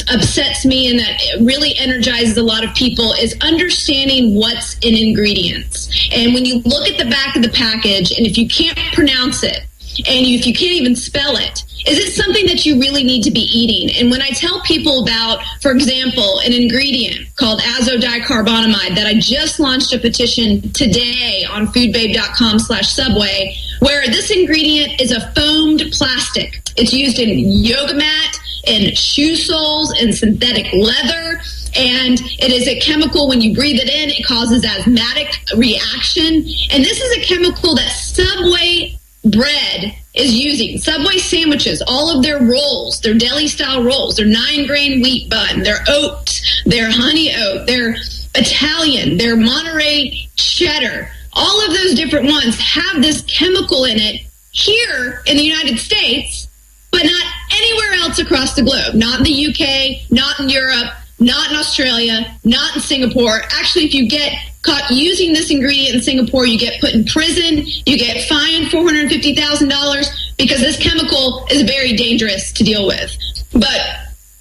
S7: upsets me and that really energizes a lot of people is understanding what's in ingredients. And when you look at the back of the package, and if you can't pronounce it, and if you can't even spell it, is it something that you really need to be eating? And when I tell people about, for example, an ingredient called azodicarbonamide that I just launched a petition today on foodbabe.com/subway, where this ingredient is a foamed plastic. It's used in yoga mat, in shoe soles, and synthetic leather. And it is a chemical, when you breathe it in, it causes asthmatic reaction. And this is a chemical that Subway bread is using. Subway sandwiches, all of their rolls, their deli style rolls, their 9-grain wheat bun, their oats, their honey oat, their Italian, their Monterey cheddar, all of those different ones have this chemical in it here in the United States, but not anywhere else across the globe. Not in the UK, not in Europe, not in Australia, not in Singapore. Actually, if you get caught using this ingredient in Singapore, you get put in prison, you get fined $450,000 because this chemical is very dangerous to deal with. But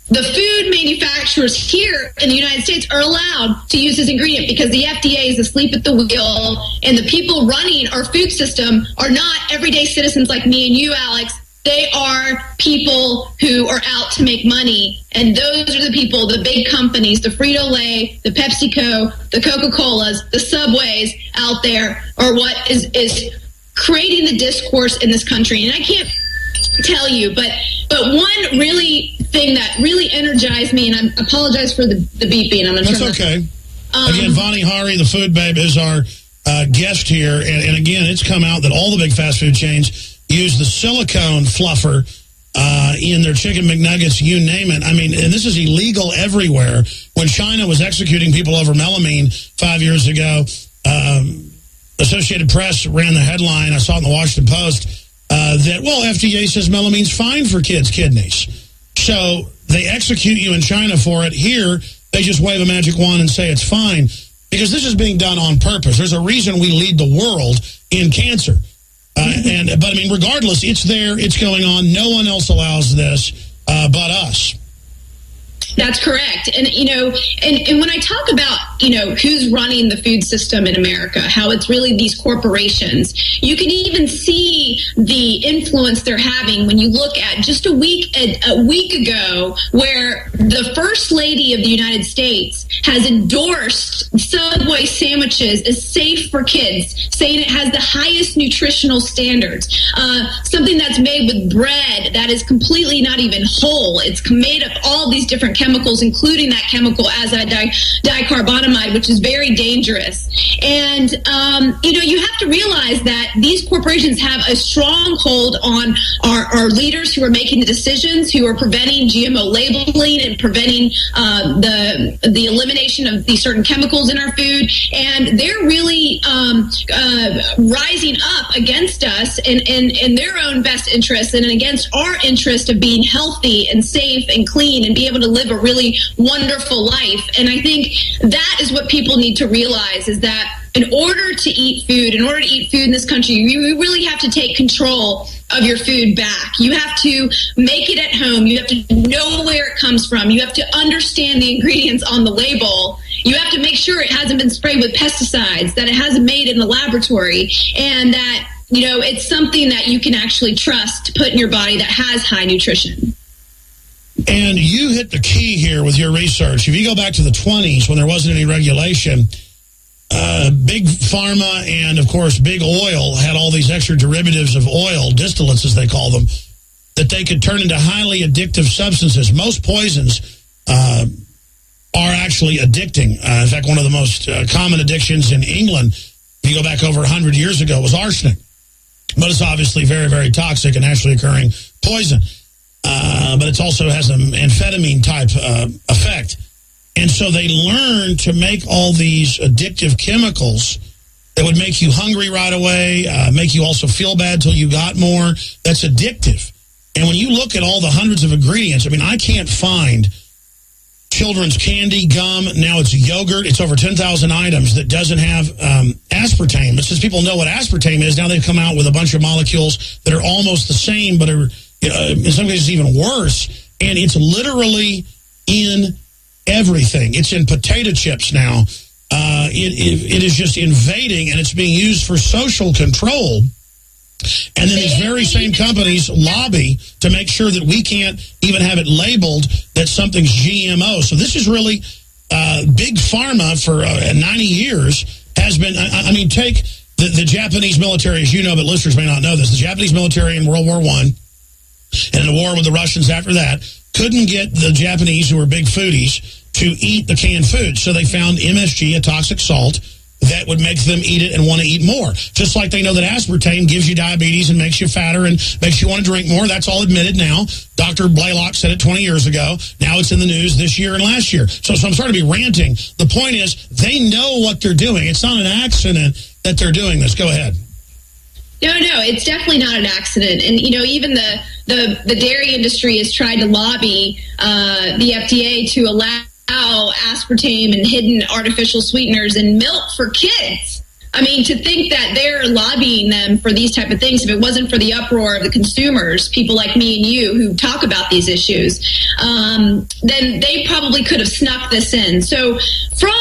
S7: the food manufacturers here in the United States are allowed to use this ingredient because the FDA is asleep at the wheel, and the people running our food system are not everyday citizens like me and you, Alex. They are people who are out to make money, and those are the people, the big companies, the Frito-Lay, the PepsiCo, the Coca-Colas, the Subways out there are what is creating the discourse in this country. And I can't tell you, but one really thing that really energized me, and I apologize for the beeping.
S5: That's okay. Again, Vani Hari, the food babe, is our guest here. And again, it's come out that all the big fast food chains use the silicone fluffer in their chicken McNuggets, you name it. I mean, and this is illegal everywhere. When China was executing people over melamine 5 years ago, Associated Press ran the headline, I saw it in the Washington Post, that, well, FDA says melamine's fine for kids' kidneys. So they execute you in China for it. Here, they just wave a magic wand and say it's fine, because this is being done on purpose. There's a reason we lead the world in cancer. But I mean, regardless, it's there, it's going on. No one else allows this but us.
S7: That's correct. And, you know, and when I talk about, you know, who's running the food system in America, how it's really these corporations, you can even see the influence they're having when you look at just a week ago, where the First Lady of the United States has endorsed Subway sandwiches as safe for kids, saying it has the highest nutritional standards. Something that's made with bread that is completely not even whole. It's made of all these different chemicals, including that chemical dicarbonamide, which is very dangerous. And, you know, you have to realize that these corporations have a strong hold on our leaders who are making the decisions, who are preventing GMO labeling and preventing the elimination of these certain chemicals in our food. And they're really rising up against us in their own best interests and against our interest of being healthy and safe and clean and be able to live a really wonderful life. And I think that is what people need to realize, is that in order to eat food in this country, you really have to take control of your food back. You have to make it at home. You have to know where it comes from. You have to understand the ingredients on the label. You have to make sure it hasn't been sprayed with pesticides, that it hasn't made in the laboratory, and that, you know, it's something that you can actually trust to put in your body that has high nutrition.
S5: And you hit the key here with your research. If you go back to the 20s, when there wasn't any regulation, Big Pharma and, of course, Big Oil had all these extra derivatives of oil, distillates as they call them, that they could turn into highly addictive substances. Most poisons are actually addicting. In fact, one of the most common addictions in England, if you go back over 100 years ago, was arsenic. But it's obviously very, very toxic and naturally occurring poison. But it also has an amphetamine-type effect. And so they learned to make all these addictive chemicals that would make you hungry right away, make you also feel bad till you got more. That's addictive. And when you look at all the hundreds of ingredients, I mean, I can't find children's candy, gum, now it's yogurt. It's over 10,000 items that doesn't have aspartame. But since people know what aspartame is, now they've come out with a bunch of molecules that are almost the same, but are in some cases even worse. And it's literally in everything. It's in potato chips now. It is just invading, and it's being used for social control. And then these very same companies lobby to make sure that we can't even have it labeled that something's GMO. So this is really Big Pharma for 90 years has been, I mean, take the Japanese military, as you know, but listeners may not know this. The Japanese military in World War I and in the war with the Russians after that couldn't get the Japanese, who were big foodies, to eat the canned food. So they found MSG, a toxic salt, that would make them eat it and want to eat more. Just like they know that aspartame gives you diabetes and makes you fatter and makes you want to drink more. That's all admitted now. Dr. Blaylock said it 20 years ago. Now it's in the news this year and last year. So I'm starting to be ranting. The point is, they know what they're doing. It's not an accident that they're doing this. Go ahead.
S7: No, it's definitely not an accident. And, you know, even the dairy industry has tried to lobby the FDA to allow aspartame and hidden artificial sweeteners in milk for kids. I mean, to think that they're lobbying them for these type of things, if it wasn't for the uproar of the consumers, people like me and you who talk about these issues, then they probably could have snuck this in. So from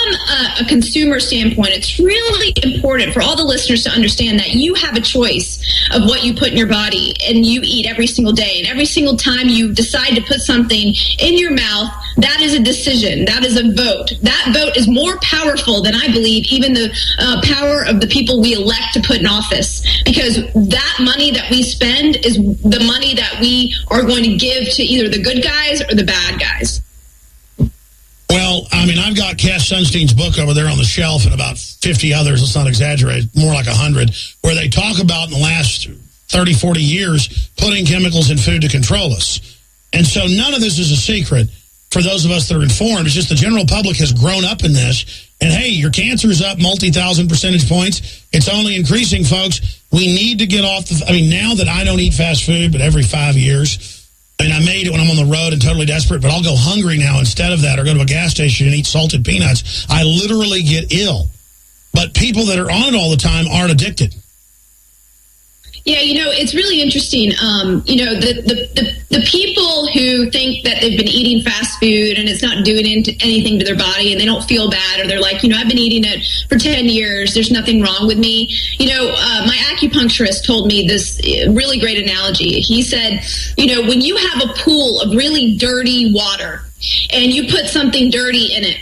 S7: a consumer standpoint, it's really important for all the listeners to understand that you have a choice of what you put in your body and you eat every single day. And every single time you decide to put something in your mouth, that is a decision. That is a vote. That vote is more powerful than I believe even the power of the people we elect to put in office, because that money that we spend is the money that we are going to give to either the good guys or the bad guys.
S5: Well, I mean, I've got Cass Sunstein's book over there on the shelf and about 50 others, let's not exaggerate, more like 100, where they talk about in the last 30, 40 years putting chemicals in food to control us. And so none of this is a secret for those of us that are informed. It's just the general public has grown up in this. And hey, your cancer is up multi-thousand percentage points. It's only increasing, folks. We need to get off the... I mean, now that I don't eat fast food, but every 5 years, I mean, I made it when I'm on the road and totally desperate, but I'll go hungry now instead of that, or go to a gas station and eat salted peanuts. I literally get ill. But people that are on it all the time aren't addicted.
S7: Yeah, it's really interesting. The people who think that they've been eating fast food and it's not doing anything to their body and they don't feel bad, or they're like, I've been eating it for 10 years. There's nothing wrong with me. My acupuncturist told me this really great analogy. He said, when you have a pool of really dirty water and you put something dirty in it,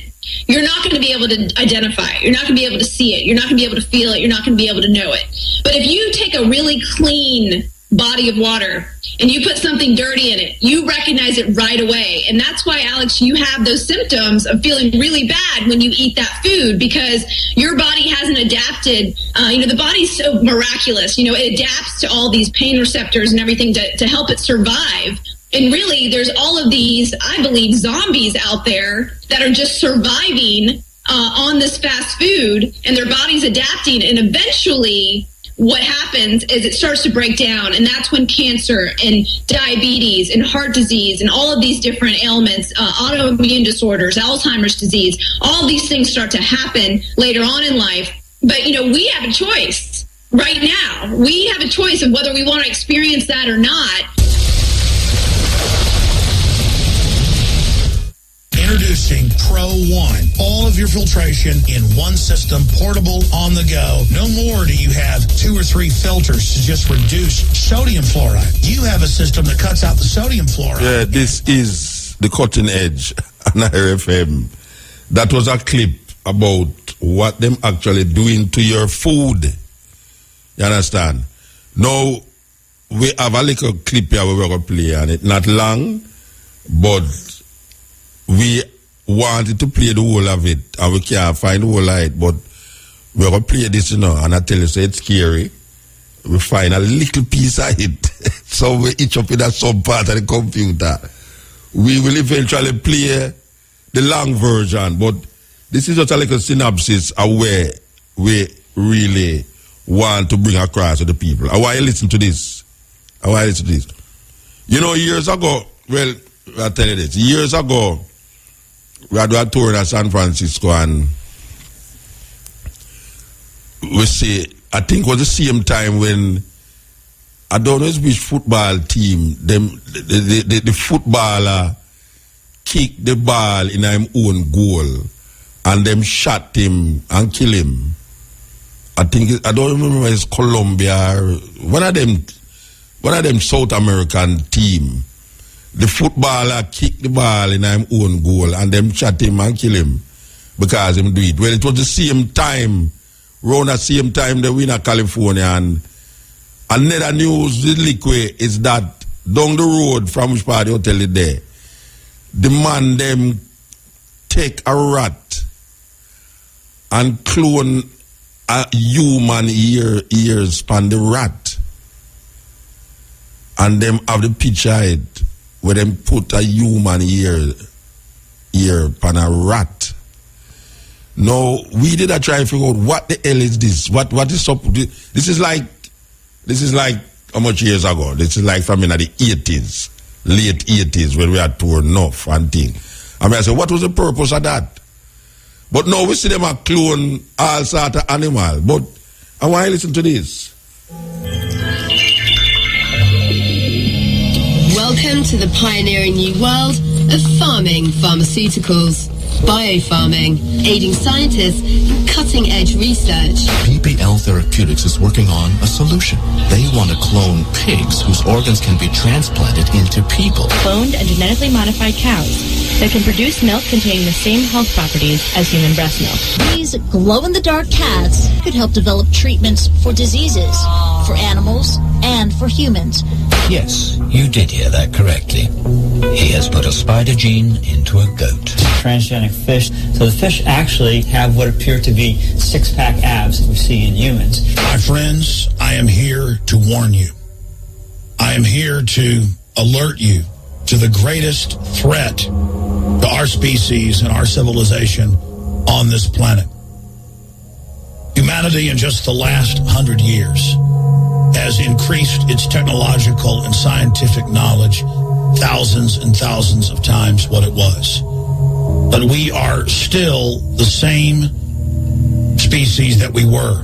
S7: you're not going to be able to identify it. You're not going to be able to see it. You're not going to be able to feel it. You're not going to be able to know it. But if you take a really clean body of water and you put something dirty in it, you recognize it right away. And that's why, Alex, you have those symptoms of feeling really bad when you eat that food, because your body hasn't adapted. The body's so miraculous. It adapts to all these pain receptors and everything to help it survive. And really, there's all of these, I believe, zombies out there that are just surviving on this fast food, and their body's adapting. And eventually, what happens is it starts to break down. And that's when cancer and diabetes and heart disease and all of these different ailments, autoimmune disorders, Alzheimer's disease, all these things start to happen later on in life. But, we have a choice right now. We have a choice of whether we want to experience that or not.
S5: Introducing Pro One. All of your filtration in one system, portable, on the go. No more do you have 2 or 3 filters to just reduce sodium fluoride. You have a system that cuts out the sodium fluoride.
S2: Yeah, this is the cutting edge on RFM. That was a clip about what them actually doing to your food. You understand? Now, we have a little clip here we're going to play, and it's not long, but we wanted to play the whole of it, and we can't find the whole of it, but we're going to play this, and I tell you, so it's scary. We find a little piece of it, so we each up in a sub part of the computer. We will eventually play the long version, but this is just a little synopsis of where we really want to bring across to the people. I want you to listen to this. Years ago, well, I'll tell you this. Years ago, we had a tour in San Francisco, and we see, I think it was the same time when, I don't know which football team, the footballer kicked the ball in his own goal, and them shot him and kill him. I don't remember if it's Colombia or one of them South American team. The footballer kicked the ball in his own goal, and them shot him and kill him because him do it. Well, it was the same time, around the same time they win in California, and another news, the liquid is that down the road from which part the hotel is there, the man them take a rat and clone a human ears span the rat, and them have the picture it where them put a human ear pan a rat. Now we did try to figure out what the hell is this? What is up? This is like how much years ago? This is like from in the 80s, late 80s, when we had torn enough and thing. I mean, I said, what was the purpose of that? But now we see them a clone all sort of animal. But I want to listen to this.
S8: Welcome to the pioneering new world of farming pharmaceuticals. Biofarming, aiding scientists in cutting-edge research.
S9: PPL Therapeutics is working on a solution. They want to clone pigs whose organs can be transplanted into people.
S10: Cloned and genetically modified cows that can produce milk containing the same health properties as human breast milk.
S11: These glow-in-the-dark cats could help develop treatments for diseases, for animals, and for humans.
S12: Yes, you did hear that correctly. He has put a spider gene into a goat.
S13: Transgenic fish. So the fish actually have what appear to be six-pack abs that we see in humans.
S5: My friends, I am here to warn you. I am here to alert you to the greatest threat to our species and our civilization on this planet. Humanity in just the last 100 years has increased its technological and scientific knowledge thousands and thousands of times what it was. But we are still the same species that we were,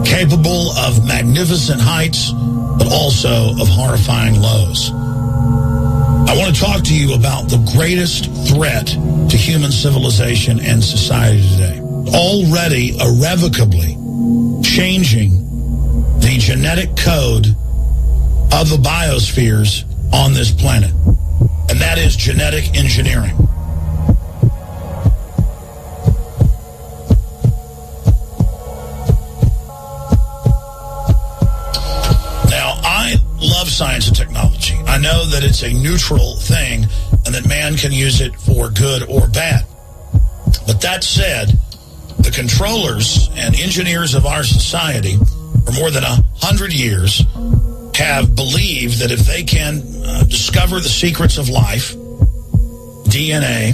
S5: capable of magnificent heights, but also of horrifying lows. I want to talk to you about the greatest threat to human civilization and society today. Already irrevocably changing the genetic code of the biospheres on this planet, and that is genetic engineering. Now, I love science and technology. I know that it's a neutral thing and that man can use it for good or bad. But that said, the controllers and engineers of our society for more than 100 years have believed that if they can discover the secrets of life, DNA,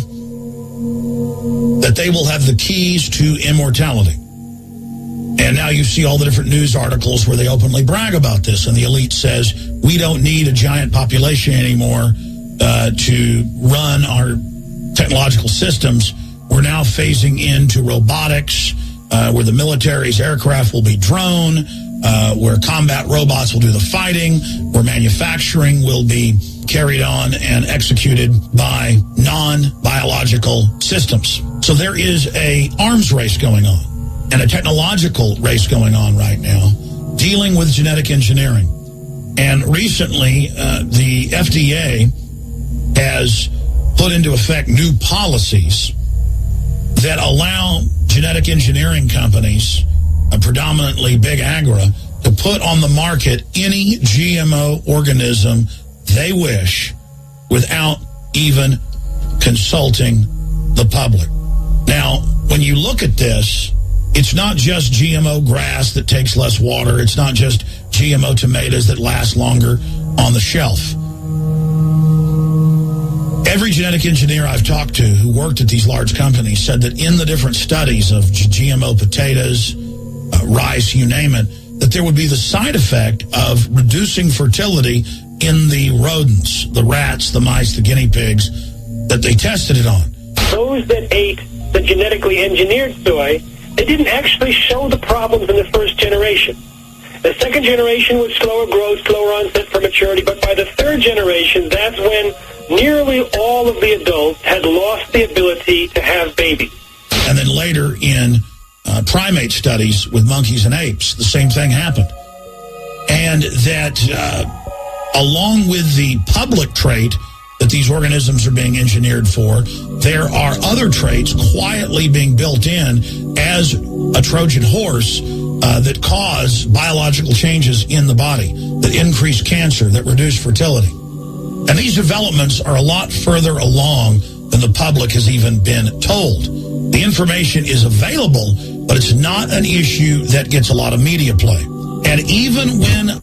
S5: that they will have the keys to immortality. And now you see all the different news articles where they openly brag about this, and the elite says, we don't need a giant population anymore to run our technological systems. We're now phasing into robotics, where the military's aircraft will be drone, where combat robots will do the fighting, where manufacturing will be carried on and executed by non-biological systems. So there is an arms race going on and a technological race going on right now dealing with genetic engineering. And recently, the FDA has put into effect new policies that allow genetic engineering companies, predominantly Big Agra, to put on the market any GMO organism they wish without even consulting the public. Now, when you look at this, it's not just GMO grass that takes less water. It's not just GMO tomatoes that last longer on the shelf. Every genetic engineer I've talked to who worked at these large companies said that in the different studies of GMO potatoes, rice, you name it, that there would be the side effect of reducing fertility in the rodents, the rats, the mice, the guinea pigs that they tested it on.
S14: Those that ate the genetically engineered soy, they didn't actually show the problems in the first generation. The second generation was slower growth, slower onset for maturity, but by the third generation, that's when nearly all of the adults had lost the ability to have babies.
S5: And then later in primate studies with monkeys and apes, the same thing happened. And that along with the public trait that these organisms are being engineered for, there are other traits quietly being built in as a Trojan horse that cause biological changes in the body, that increase cancer, that reduce fertility. And these developments are a lot further along than the public has even been told. The information is available, but it's not an issue that gets a lot of media play. And even when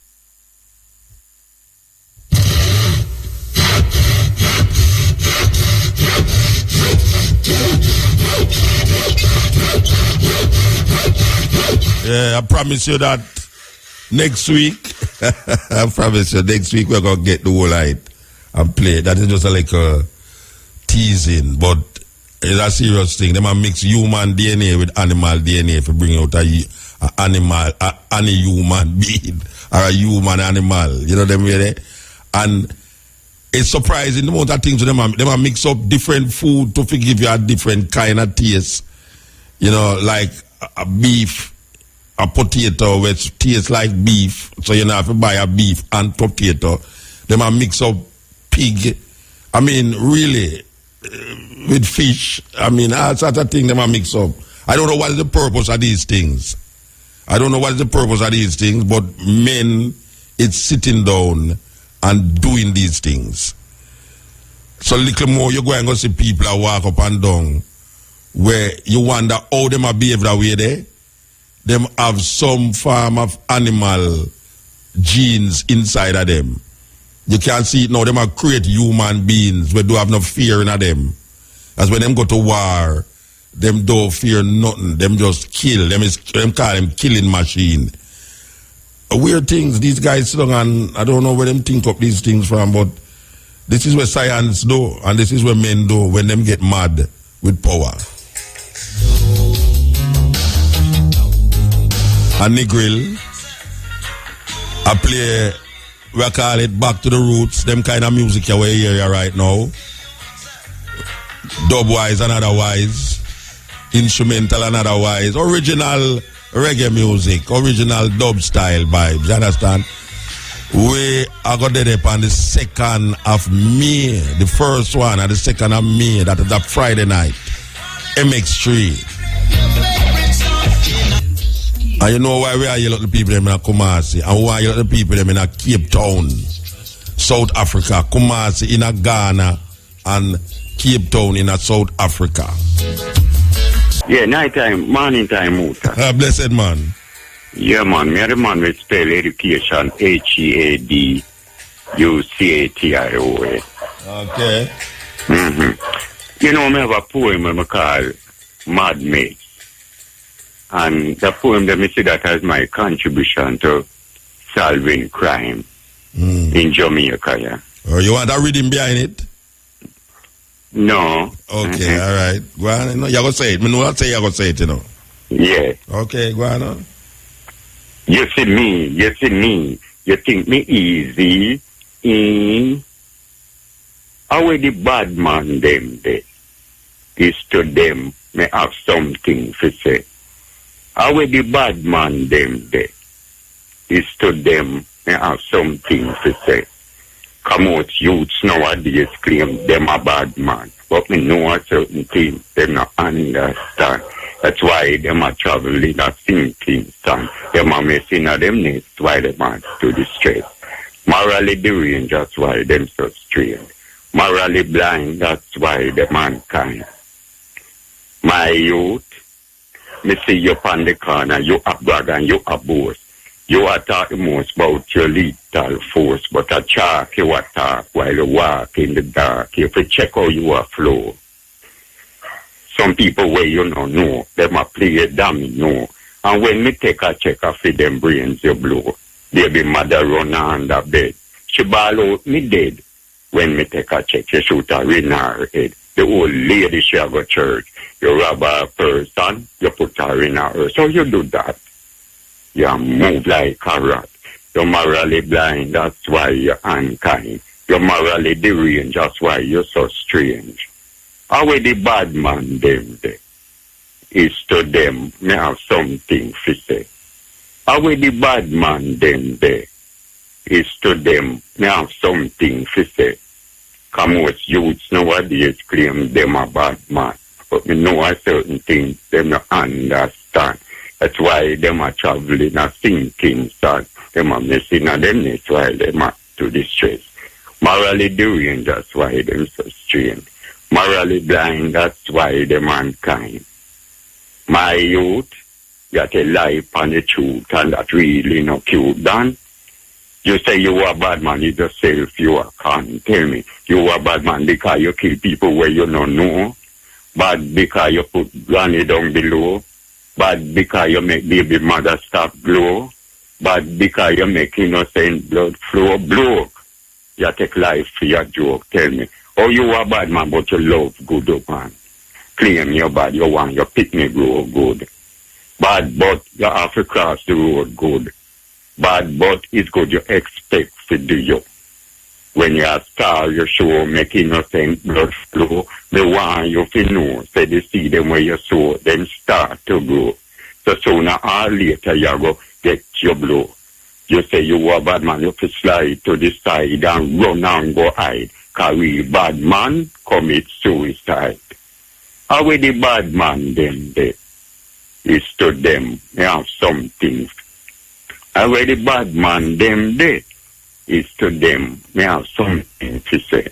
S2: I promise you that Next week, I promise you, next week we're going to get the whole light and play. That is just like a teasing, but it's a serious thing. They might mix human DNA with animal DNA to bring out a human being or a human animal. You know what I mean? And it's surprising the amount of things they might mix up different food to give you a different kind of taste. You know, like a beef, a potato which tastes like beef. So you know, have to buy a beef and potato. They might mix up pig. I mean, really, with fish. I mean, all sorts of things they might mix up. I don't know what is the purpose of these things. But men, it's sitting down and doing these things. So little more, you're going to see people that walk up and down where you wonder how they might behave that way there. Them have some form of animal genes inside of them. You can't see it now. Them are create human beings where do have no fear in them. As when them go to war, them don't fear nothing. Them just kill. Them call them killing machine. Weird things. These guys sit down and I don't know where them think up these things from, but this is where science do, and this is where men do when them get mad with power. And Negril, I play, we call it back to the roots, them kind of music you hear right now. Dub-wise and otherwise, instrumental and otherwise, original reggae music, original dub style vibes, you understand? We are going to do it on the 2nd of May, the first one, and the 2nd of May, that is a Friday night, MX3. And you know why we are yelling at the people in Kumasi, and why you let the people in Cape Town, South Africa, Kumasi in Ghana, and Cape Town in South Africa.
S15: Yeah, night time, morning time, Muta.
S2: Blessed man.
S15: Yeah, man, me are the man with spell education, HEADUCATIO.
S2: Okay.
S15: You know, I have a poem I call Mad Mates. And the poem that I see that as my contribution to solving crime in Jamaica, yeah.
S2: Oh, you want a reading behind it?
S15: No.
S2: Okay, all right. Go on. No, you're going to say it. I know what you're going to say it, you know.
S15: Yeah.
S2: Okay, go on.
S15: You see me, you think me easy in how the bad man them there is to them may have something to say. How the bad man them there is to them may have something to say. Come out youths nowadays claim them a bad man. But me know a certain thing them not understand. That's why them are traveling a sinking sand. Them are messing at them next why them are to the straight. Morally deranged, that's why them so strange. Morally blind, that's why the mankind. My youth, me see you on the corner, you a brag and you a boast. You are talk the most about your lethal force, but a chalk you a talk while you walk in the dark. You have to check how you are flow. Some people where you don't know, them a play a domino. And when me take a check off of them brains you blow, baby mother run under bed. She ball out me dead. When me take a check, she shoot her in her head. The old lady she a go church. You rob a person, you put her in her earth. So you do that. You move like a rat. You're morally blind, that's why you're unkind. You're morally deranged, that's why you're so strange. How the bad man them there is to them may have something to say. How the bad man them there is to them may have something to say. Come most youths nowadays claim them a bad man. But me know a certain thing them not understand. That's why them are traveling a sinking sand. Them are messing at them nest while them are to distress. Morally deranged, that's why them so strange. Morally blind, that's why the mankind. My youth, got a lie on the truth, and that really no cute, Dan. You say you are a bad man, you yourself, you are can't tell me. You are a bad man because you kill people where you don't know. Bad because you put granny down below. Bad because you make baby mother stop glow. But because you make innocent blood flow broke, you take life for your joke. Tell me, oh, you a bad man, but you love good up, man. Claim your bad, you want your picnic grow good. Bad, but you have to cross the road good. Bad, but it's good you expect to do you. When you start your show, make innocent blood flow, they want you to know, say they see them where you sow, them start to grow. So sooner or later you go get your blow. You say you were a bad man, you have to slide to the side and run and go hide. Cause we bad man commit suicide. How will the bad man them there? It's to them, they have something. How will the bad man them there? It's to them, they have something to say.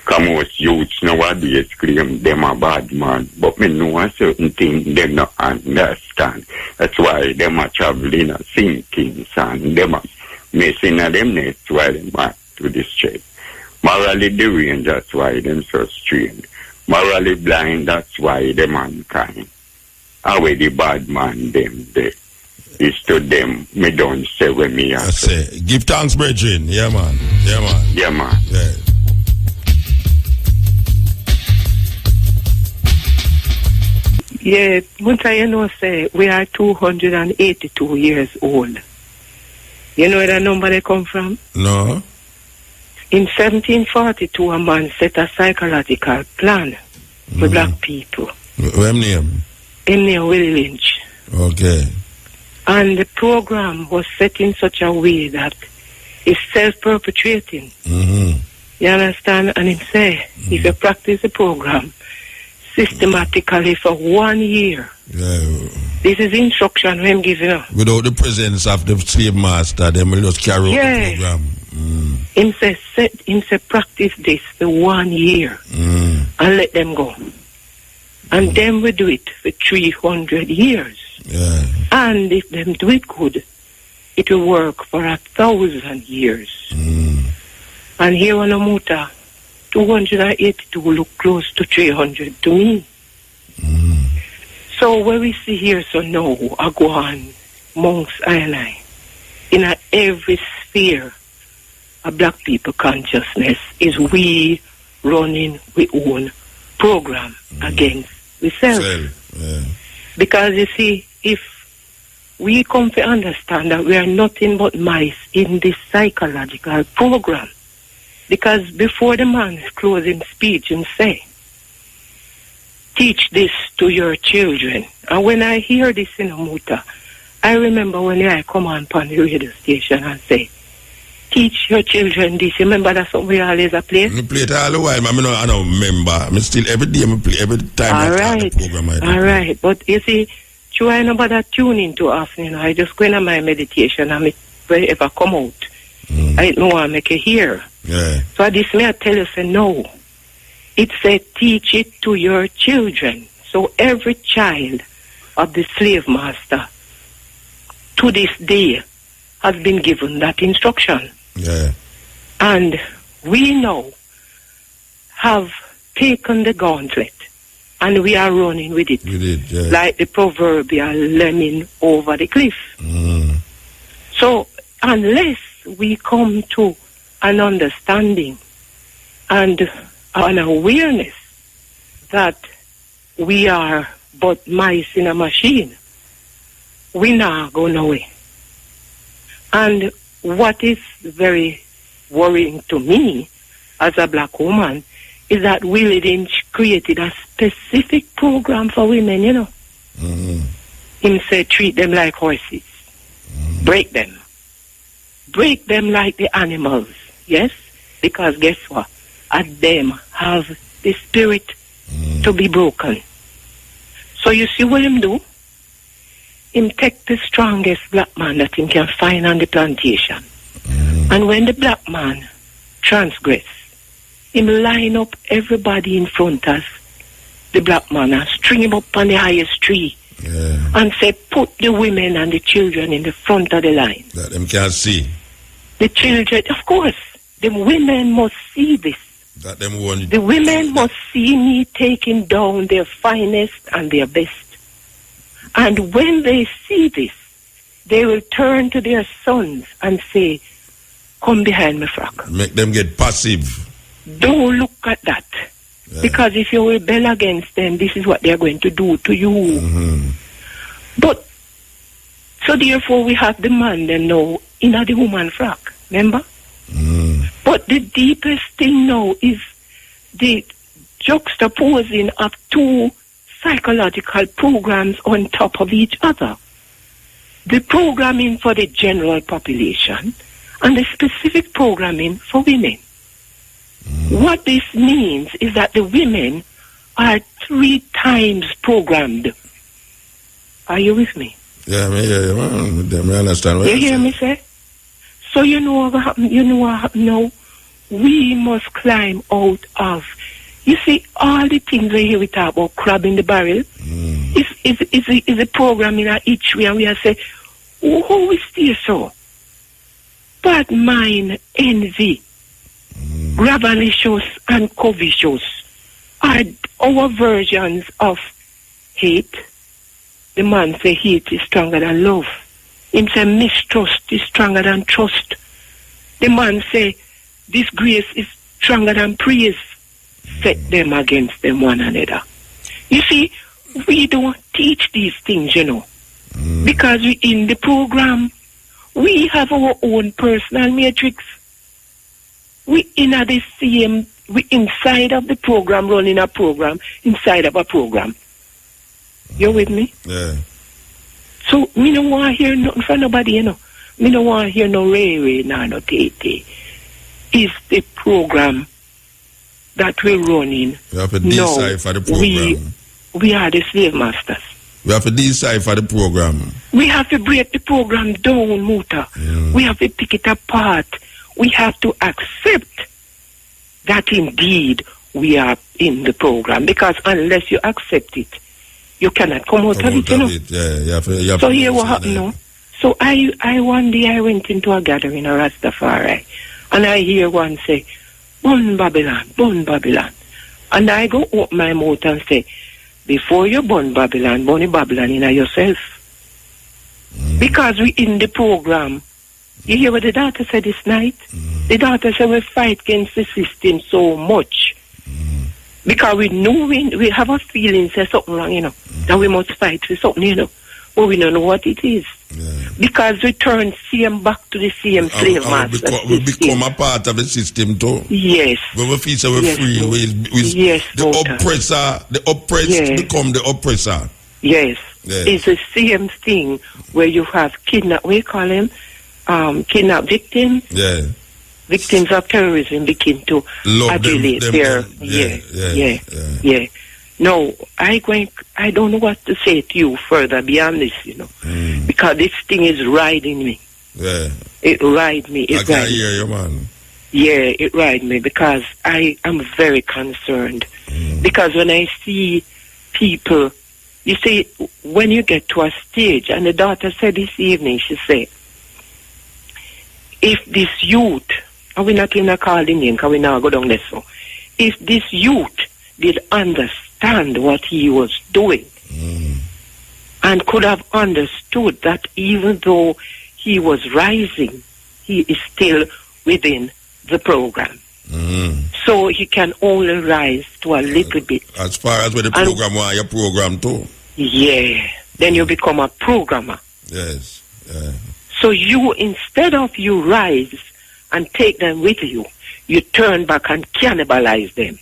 S15: Come most youths nowadays claim them a bad man, but me know a certain thing them not understand. That's why them are traveling and sinking and them are messing at them nest while them back to the street. Morally deranged, that's why them so strange. Morally blind, that's why them mankind. How will the bad man them there? It's to them, me don't say when me
S2: I say. Give thanks, brethren. Yeah, man. Yeah, man.
S15: Yeah, man.
S2: Yeah.
S16: Yeah, Munta, you know, say we are 282 years old. You know where that number they come from?
S2: No.
S16: In 1742, a man set a psychological plan for black people.
S2: What name?
S16: His name Willie Lynch.
S2: Okay.
S16: And the program was set in such a way that it's self-perpetuating.
S2: Mm-hmm.
S16: You understand? And him say, if you practice the program systematically for 1 year, this is instruction him giving up.
S2: Without the presence of the slave master, they will just carry out the program.
S16: Him say practice this for 1 year and let them go. And then we do it for 300 years.
S2: Yeah.
S16: And if them do it good, it will work for 1,000 years. And here on Amuta, 282 look close to 300 to me. So what we see here, so now, I go on amongst I in every sphere of black people consciousness is we running we own program against ourselves. Because you see, if we come to understand that we are nothing but mice in this psychological program, because before the man closing speech and say, teach this to your children. And when I hear this in Amuta, I remember when I come on the radio station and say, teach your children this. Remember that's what we always play?
S2: I play it all the while, but I don't remember. I still every day I play every time I start the program.
S16: All right. But you see, I nobody tune into often, I just go into my meditation and wherever I come out, I don't want to make it hear.
S2: Yeah.
S16: So this may I tell you, say no. It said teach it to your children. So every child of the slave master to this day has been given that instruction.
S2: Yeah.
S16: And we now have taken the gauntlet and we are running with it. Like the proverbial lemming over the cliff. So unless we come to an understanding and an awareness that we are but mice in a machine, we not go nowhere. And what is very worrying to me as a black woman is that Willie Lynch created a specific program for women, you know. Him said treat them like horses. Break them. Break them like the animals, yes? Because guess what? Them have the spirit to be broken. So you see what him do? Him take the strongest black man that he can find on the plantation. And when the black man transgress, him line up everybody in front of the black man and string him up on the highest tree. And say, put the women and the children in the front of the line.
S2: That them can't see.
S16: The children, of course, the women must see this.
S2: That them want.
S16: The women must see me taking down their finest and their best. And when they see this, they will turn to their sons and say, come behind me, frack.
S2: Make them get passive.
S16: Don't look at that. Yeah. Because if you rebel against them, this is what they're going to do to you.
S2: Mm-hmm.
S16: But, so therefore we have the man then now in the woman frack, remember? But the deepest thing now is the juxtaposing of two psychological programs on top of each other. The programming for the general population and the specific programming for women. What this means is that the women are 3 times programmed. Are you with me?
S2: Yeah, I understand what
S16: you hear me say? So you know what happened? You know what happened now? We must climb out of. You see, all the things we hear we talk about crab in the barrel is a program in each way, and we are say, who is this so? Bad mind, envy, ravalicious and covetous are our versions of hate. The man say hate is stronger than love. Him say mistrust is stronger than trust. The man say disgrace is stronger than praise. Set them against them one another. You see, we don't teach these things, you know. Because we in the program, we have our own personal matrix. We in the same, we inside of the program, running a program, inside of a program. You with me?
S2: Yeah.
S16: So, me no want to hear nothing from nobody, you know. Me no want to hear no Ray, no Tete. It's the program that we're running.
S2: We have to decipher the program.
S16: We are the slave masters.
S2: We have to decipher the program.
S16: We have to break the program down, Muta. We have to pick it apart. We have to accept that indeed we are in the program. Because unless you accept it, you cannot come out of it, you know.
S2: Yeah, you have
S16: so here what happened now? So I one day I went into a gathering, a Rastafari, and I hear one say, burn Babylon, burn Babylon. And I go open my mouth and say, before you burn Babylon in yourself. Because we in the program. You hear what the daughter said this night? The daughter said we fight against the system so much. Because we know we have a feeling say something wrong, you know, that we must fight for something, you know. But we don't know what it is. Yeah. Because we turn back to the same slave master.
S2: We become a part of the system too.
S16: Yes.
S2: When we feel so we're free, the oppressor, the oppressed become the oppressor.
S16: Yes. It's the same thing where you have we call them kidnap victims.
S2: Yeah.
S16: Victims of terrorism begin to adulate their yeah. No, I don't know what to say to you further beyond this, you know, because this thing is riding me.
S2: Yeah.
S16: It rides me.
S2: I can hear you, man.
S16: Yeah, it rides me because I am very concerned. Because when I see people, you see, when you get to a stage, and the daughter said this evening, she said, if this youth, and we're not going to call the name because we now go down there, so if this youth did understand what he was doing and could have understood that even though he was rising, he is still within the program. So he can only rise to a little bit.
S2: As far as with the program, your program too.
S16: Yeah. Then you become a programmer.
S2: Yes. Yeah.
S16: So you, instead of you rise and take them with you, you turn back and cannibalize them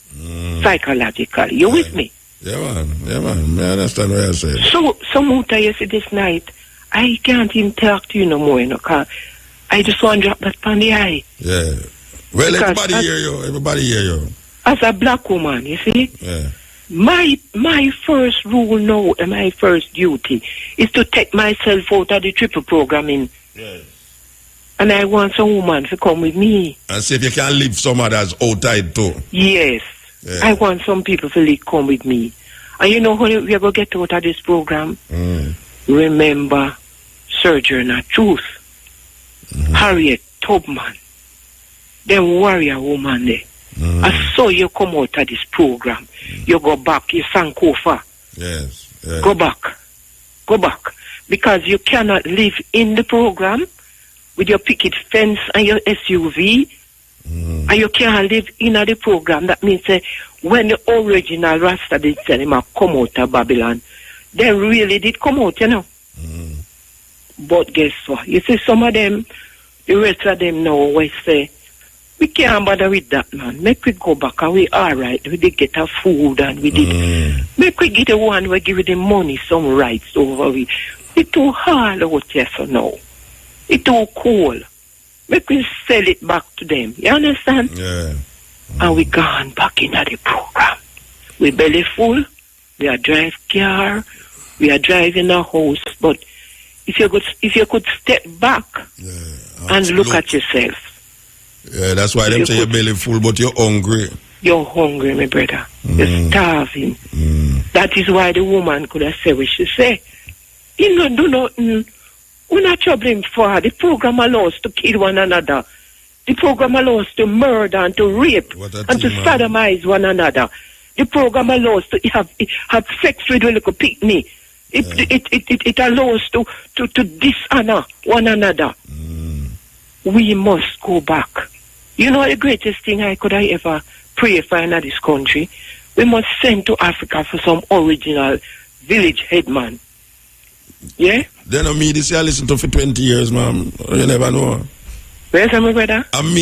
S16: psychologically. You with me?
S2: Yeah, man. I understand what you're saying.
S16: So Muta, you see this night, I can't even talk to you no more, you know, because I just want to drop that on the eye.
S2: Yeah. Well, because everybody hear you.
S16: As a black woman, you see?
S2: Yeah.
S16: My first rule now and my first duty is to take myself out of the triple programming.
S2: Yes.
S16: And I want some woman to come with me.
S2: And see if you can leave some others outside too.
S16: Yes. Yeah. I want some people to come with me. And you know how we are going to get out of this program? Remember Sojourner Truth, Harriet Tubman, them warrior woman there. I saw you come out of this program. You go back, you Sankofa.
S2: Yes.
S16: Go back. because you cannot live in the program with your picket fence and your SUV, and you can't live in the program. That means when the original Rasta did tell him come out of Babylon, they really did come out, you know. But guess what? You see, some of them, the rest of them now always say, we can't bother with that, man. Make we go back and we all right. We did get our food and we did. Make we get the one we give them money, some rights over we. It's too hard out here so now. It's too cool. Make we sell it back to them. You understand?
S2: Yeah.
S16: And we gone back into the program. We belly full. We are drive car. We are driving a house. But if you could step back and look at yourself.
S2: Yeah, that's why them say your belly full, but you're hungry.
S16: You're hungry, my brother. You're starving. That is why the woman could have said what she say. You know, do nothing. We're not troubling for the program allows to kill one another. The program allows to murder and to rape and to sodomize one another. The program allows to have sex with a little picnic. It allows to dishonor one another. We must go back. You know the greatest thing I could have ever pray for in this country? We must send to Africa for some original village headman. Yeah?
S2: They know me, this I listen to for 20 years, man. You never know.
S16: Where's my brother?
S2: I'm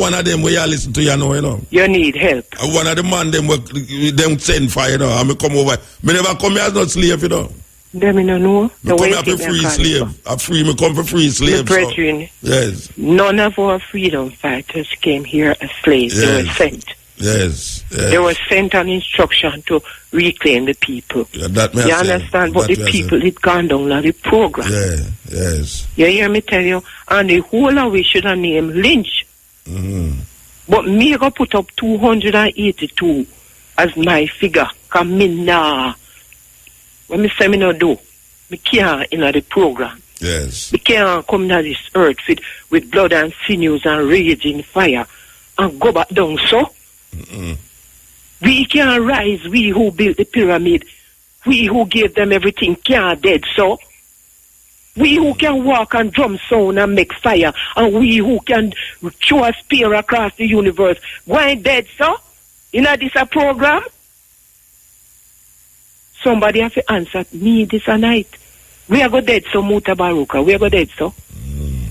S2: one of them where I listen to, you know.
S16: You need help.
S2: I'm one of the man them send for, you know. I come over. Me never come here as no slave, you know.
S16: Them you know.
S2: Me come here for free slave. Me come for free slave.
S16: Brethren,
S2: yes.
S16: None of our freedom fighters came here as slaves. They were sent.
S2: Yes.
S16: They were sent on instruction to reclaim the people.
S2: Yeah, that
S16: you understand? But the people had gone down on the program.
S2: Yeah, yes.
S16: You hear me tell you? And the whole of we should have named Lynch. But me go put up 282 as my figure. Because me nah. When me say me no do, me can't in the program.
S2: Yes.
S16: Me can't come to this earth with blood and sinews and raging fire and go back down so. We can't rise, we who built the pyramid, we who gave them everything can't dead so. We who can walk and drum sound and make fire, and we who can throw a spear across the universe, why dead so? You know this a program? Somebody have to answer me this a night. We are go dead so, Mutabaruka, we are go dead so.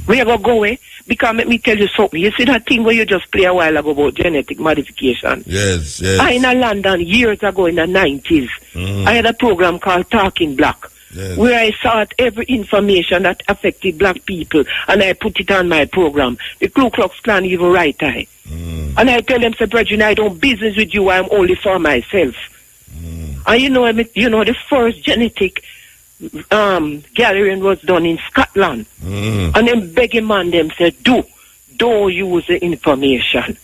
S16: We are go away. Because let me tell you something. You see that thing where you just play a while ago about genetic modification?
S2: Yes.
S16: I in London years ago in the 90s. I had a program called Talking Black. Yes. Where I sought every information that affected black people and I put it on my program. The Ku Klux Klan even right eye. And I tell them, say, brethren, I don't business with you, I'm only for myself. And you know the first genetic gathering was done in Scotland. And then begging man them said, don't use the information.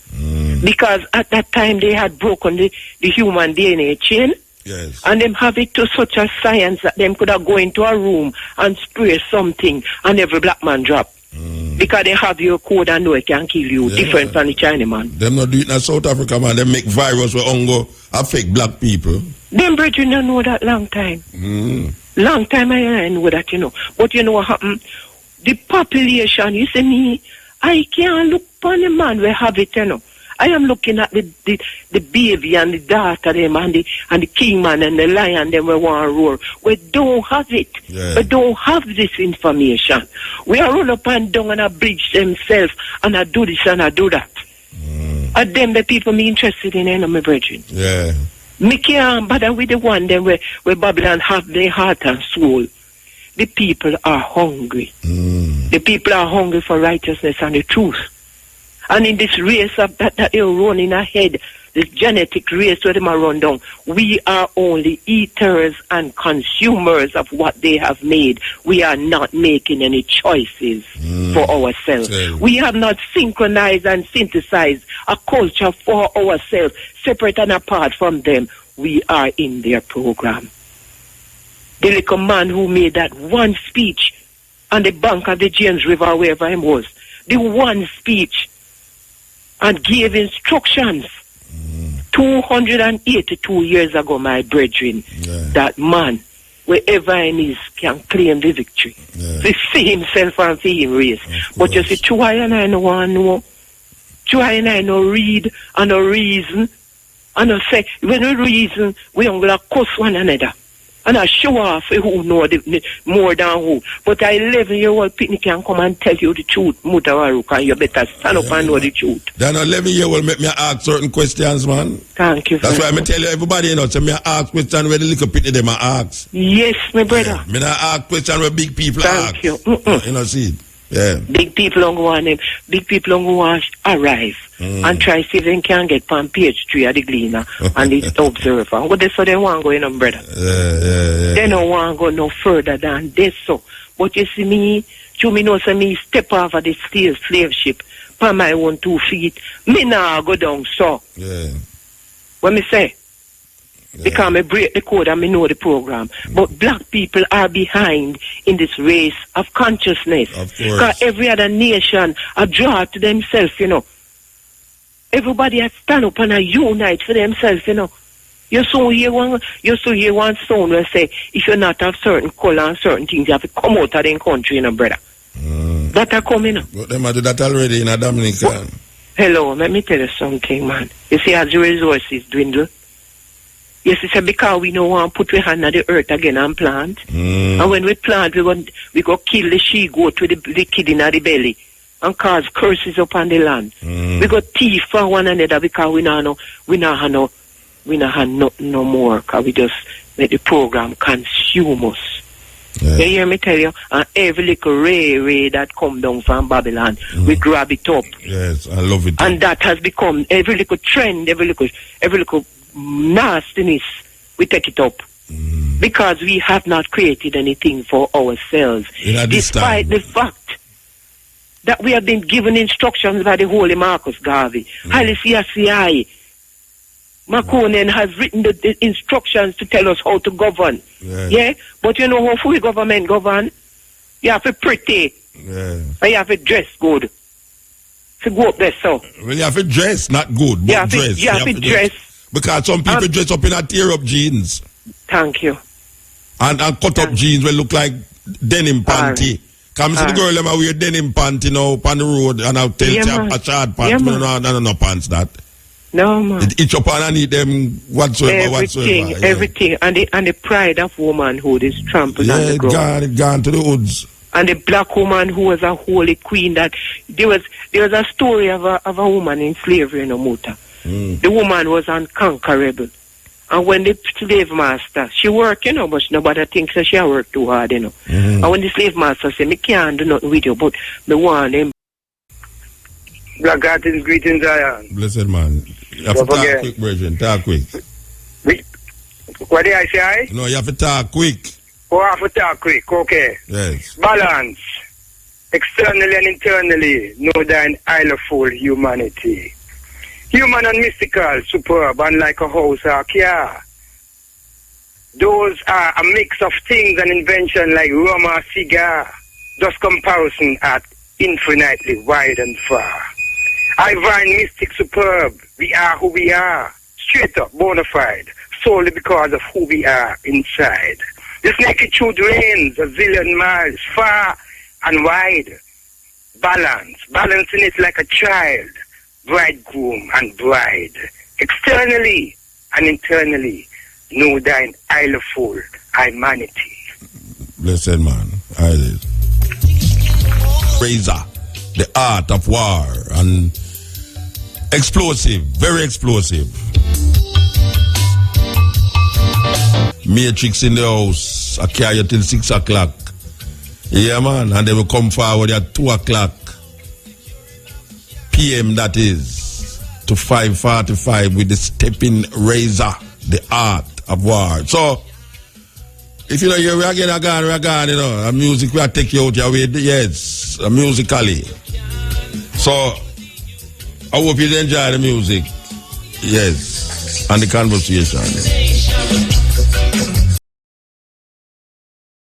S16: Because at that time they had broken the human DNA chain.
S2: Yes.
S16: And them have it to such a science that them could have go into a room and spray something and every black man drop. Because they have your code and know it can kill you, different from the China man.
S2: Them not do it in South Africa, man. They make virus where ongo affect black people.
S16: Them brethren don't know that long time. Long time I know that, you know. But you know what happened? The population, you see me, I can't look upon the man we have it, you know. I am looking at the baby and the daughter them and the king man and the lion them we want to roar. We don't have it. Yeah. We don't have this information. We are run up and down and abridge themselves and I do this and I do that. And them the people me interested in, my brethren.
S2: Yeah.
S16: Me can't bother with the one them where Babylon have their heart and soul. The people are hungry. The people are hungry for righteousness and the truth. And in this race of that they're running ahead, this genetic race where they are run down, we are only eaters and consumers of what they have made. We are not making any choices for ourselves. We have not synchronized and synthesized a culture for ourselves, separate and apart from them. We are in their program. The little man who made that one speech on the bank of the James River, wherever he was, the one speech, and gave instructions 282 years ago, my brethren, that man wherever he is can claim the victory. To see himself and see him race. But you see, Chua and I no want to know. Chua and I no read and no reason. And I say, when we reason, we don't going to curse one another. And I show off who know more than who. But a 11-year-old picnic can come and tell you the truth, Mutabaruka, and you better stand up and know the truth.
S2: Then 11-year-old make me ask certain questions, man.
S16: Thank you.
S2: That's why I tell you everybody, so me ask questions where the little picnic them ask.
S16: Yes, my brother.
S2: Me not ask questions where big people ask.
S16: Thank you.
S2: You know, see. Yeah.
S16: Big people don't want them. Big people don't want to arrive and try see if they can get on page 3 of the Gleaner and the Observer. What they so they want to go in, brother. They don't want to go no further than this. So, but you see me, you know, so me step off of the slave ship by my own 2 feet. Me now go down so.
S2: Yeah.
S16: What me say? Because I break the code and I know the program. But black people are behind in this race of consciousness.
S2: Of course.
S16: Because every other nation are draw to themselves, you know. Everybody has stand up and unite for themselves, you know. You so hear one sound will say, if you're not of certain color and certain things, you have to come out of the country, you know, brother. That are coming up.
S2: But them do that already in a Dominican.
S16: Hello, let me tell you something, man. You see, as the resources dwindle, yes, it's because we don't want to put our hand on the earth again and plant. And when we plant, we go kill the she-goat with the kid in the belly and cause curses upon the land. We go thief for one another because we not have no more because we just let the program consume us. You hear me tell you? And every little ray that come down from Babylon, we grab it up.
S2: Yes, I love it.
S16: And that has become every little trend, every little nastiness, we take it up. Because we have not created anything for ourselves. Despite the fact that we have been given instructions by the Holy Marcus Garvey. Haile Selassie Makonnen has written the instructions to tell us how to govern. Yeah? But you know how free government govern? You have to pretty. And you have to dress good. To go up there, so.
S2: Well, you have to dress, not good, but dress.
S16: You have to dress.
S2: Because some people dress up in a tear-up jeans.
S16: Thank you.
S2: And cut-up jeans will look like denim panty. Come see the girl them wear denim panty, you know, on the road, and I'll tell you a short pants. I don't know pants that.
S16: No, man.
S2: It itch up underneath them whatsoever.
S16: Everything. And the pride of womanhood is trampled on the ground.
S2: It gone to the hoods.
S16: And the black woman who was a holy queen, that there was a story of a woman in slavery in Omuta. The woman was unconquerable. And when the slave master, she worked, you know, but nobody thinks that she worked too hard, you know. And when the slave master said, me can't do nothing with you, but me want him.
S6: Black artists, greetings, Zion.
S2: Blessed man. You have to talk quick, brethren. Talk quick.
S6: What did I say?
S2: No, you have to talk quick.
S6: Oh, I have to talk quick, okay.
S2: Yes.
S6: Balance. Externally and internally, know thine isle-full humanity. Human and mystical, superb, unlike a house or a car. Those are a mix of things and invention like rum or cigar. Thus comparison at infinitely wide and far. I find mystic superb. We are who we are. Straight up, bona fide. Solely because of who we are inside. This naked truth reigns a zillion miles far and wide. Balance. Balancing it like a child. Bridegroom and bride. Externally and internally. Know thine isle-full humanity.
S2: Blessed man. Razor. The art of war. And explosive. Very explosive. Matrix in the house. I carry you till 6 o'clock. Yeah, man. And they will come forward at 2 o'clock. PM, that is, to 5:45 with the stepping razor, the art of war. So, if you know you're again, you know, a music will take you out your way, yes, musically. So, I hope you enjoy the music, yes, and the conversation.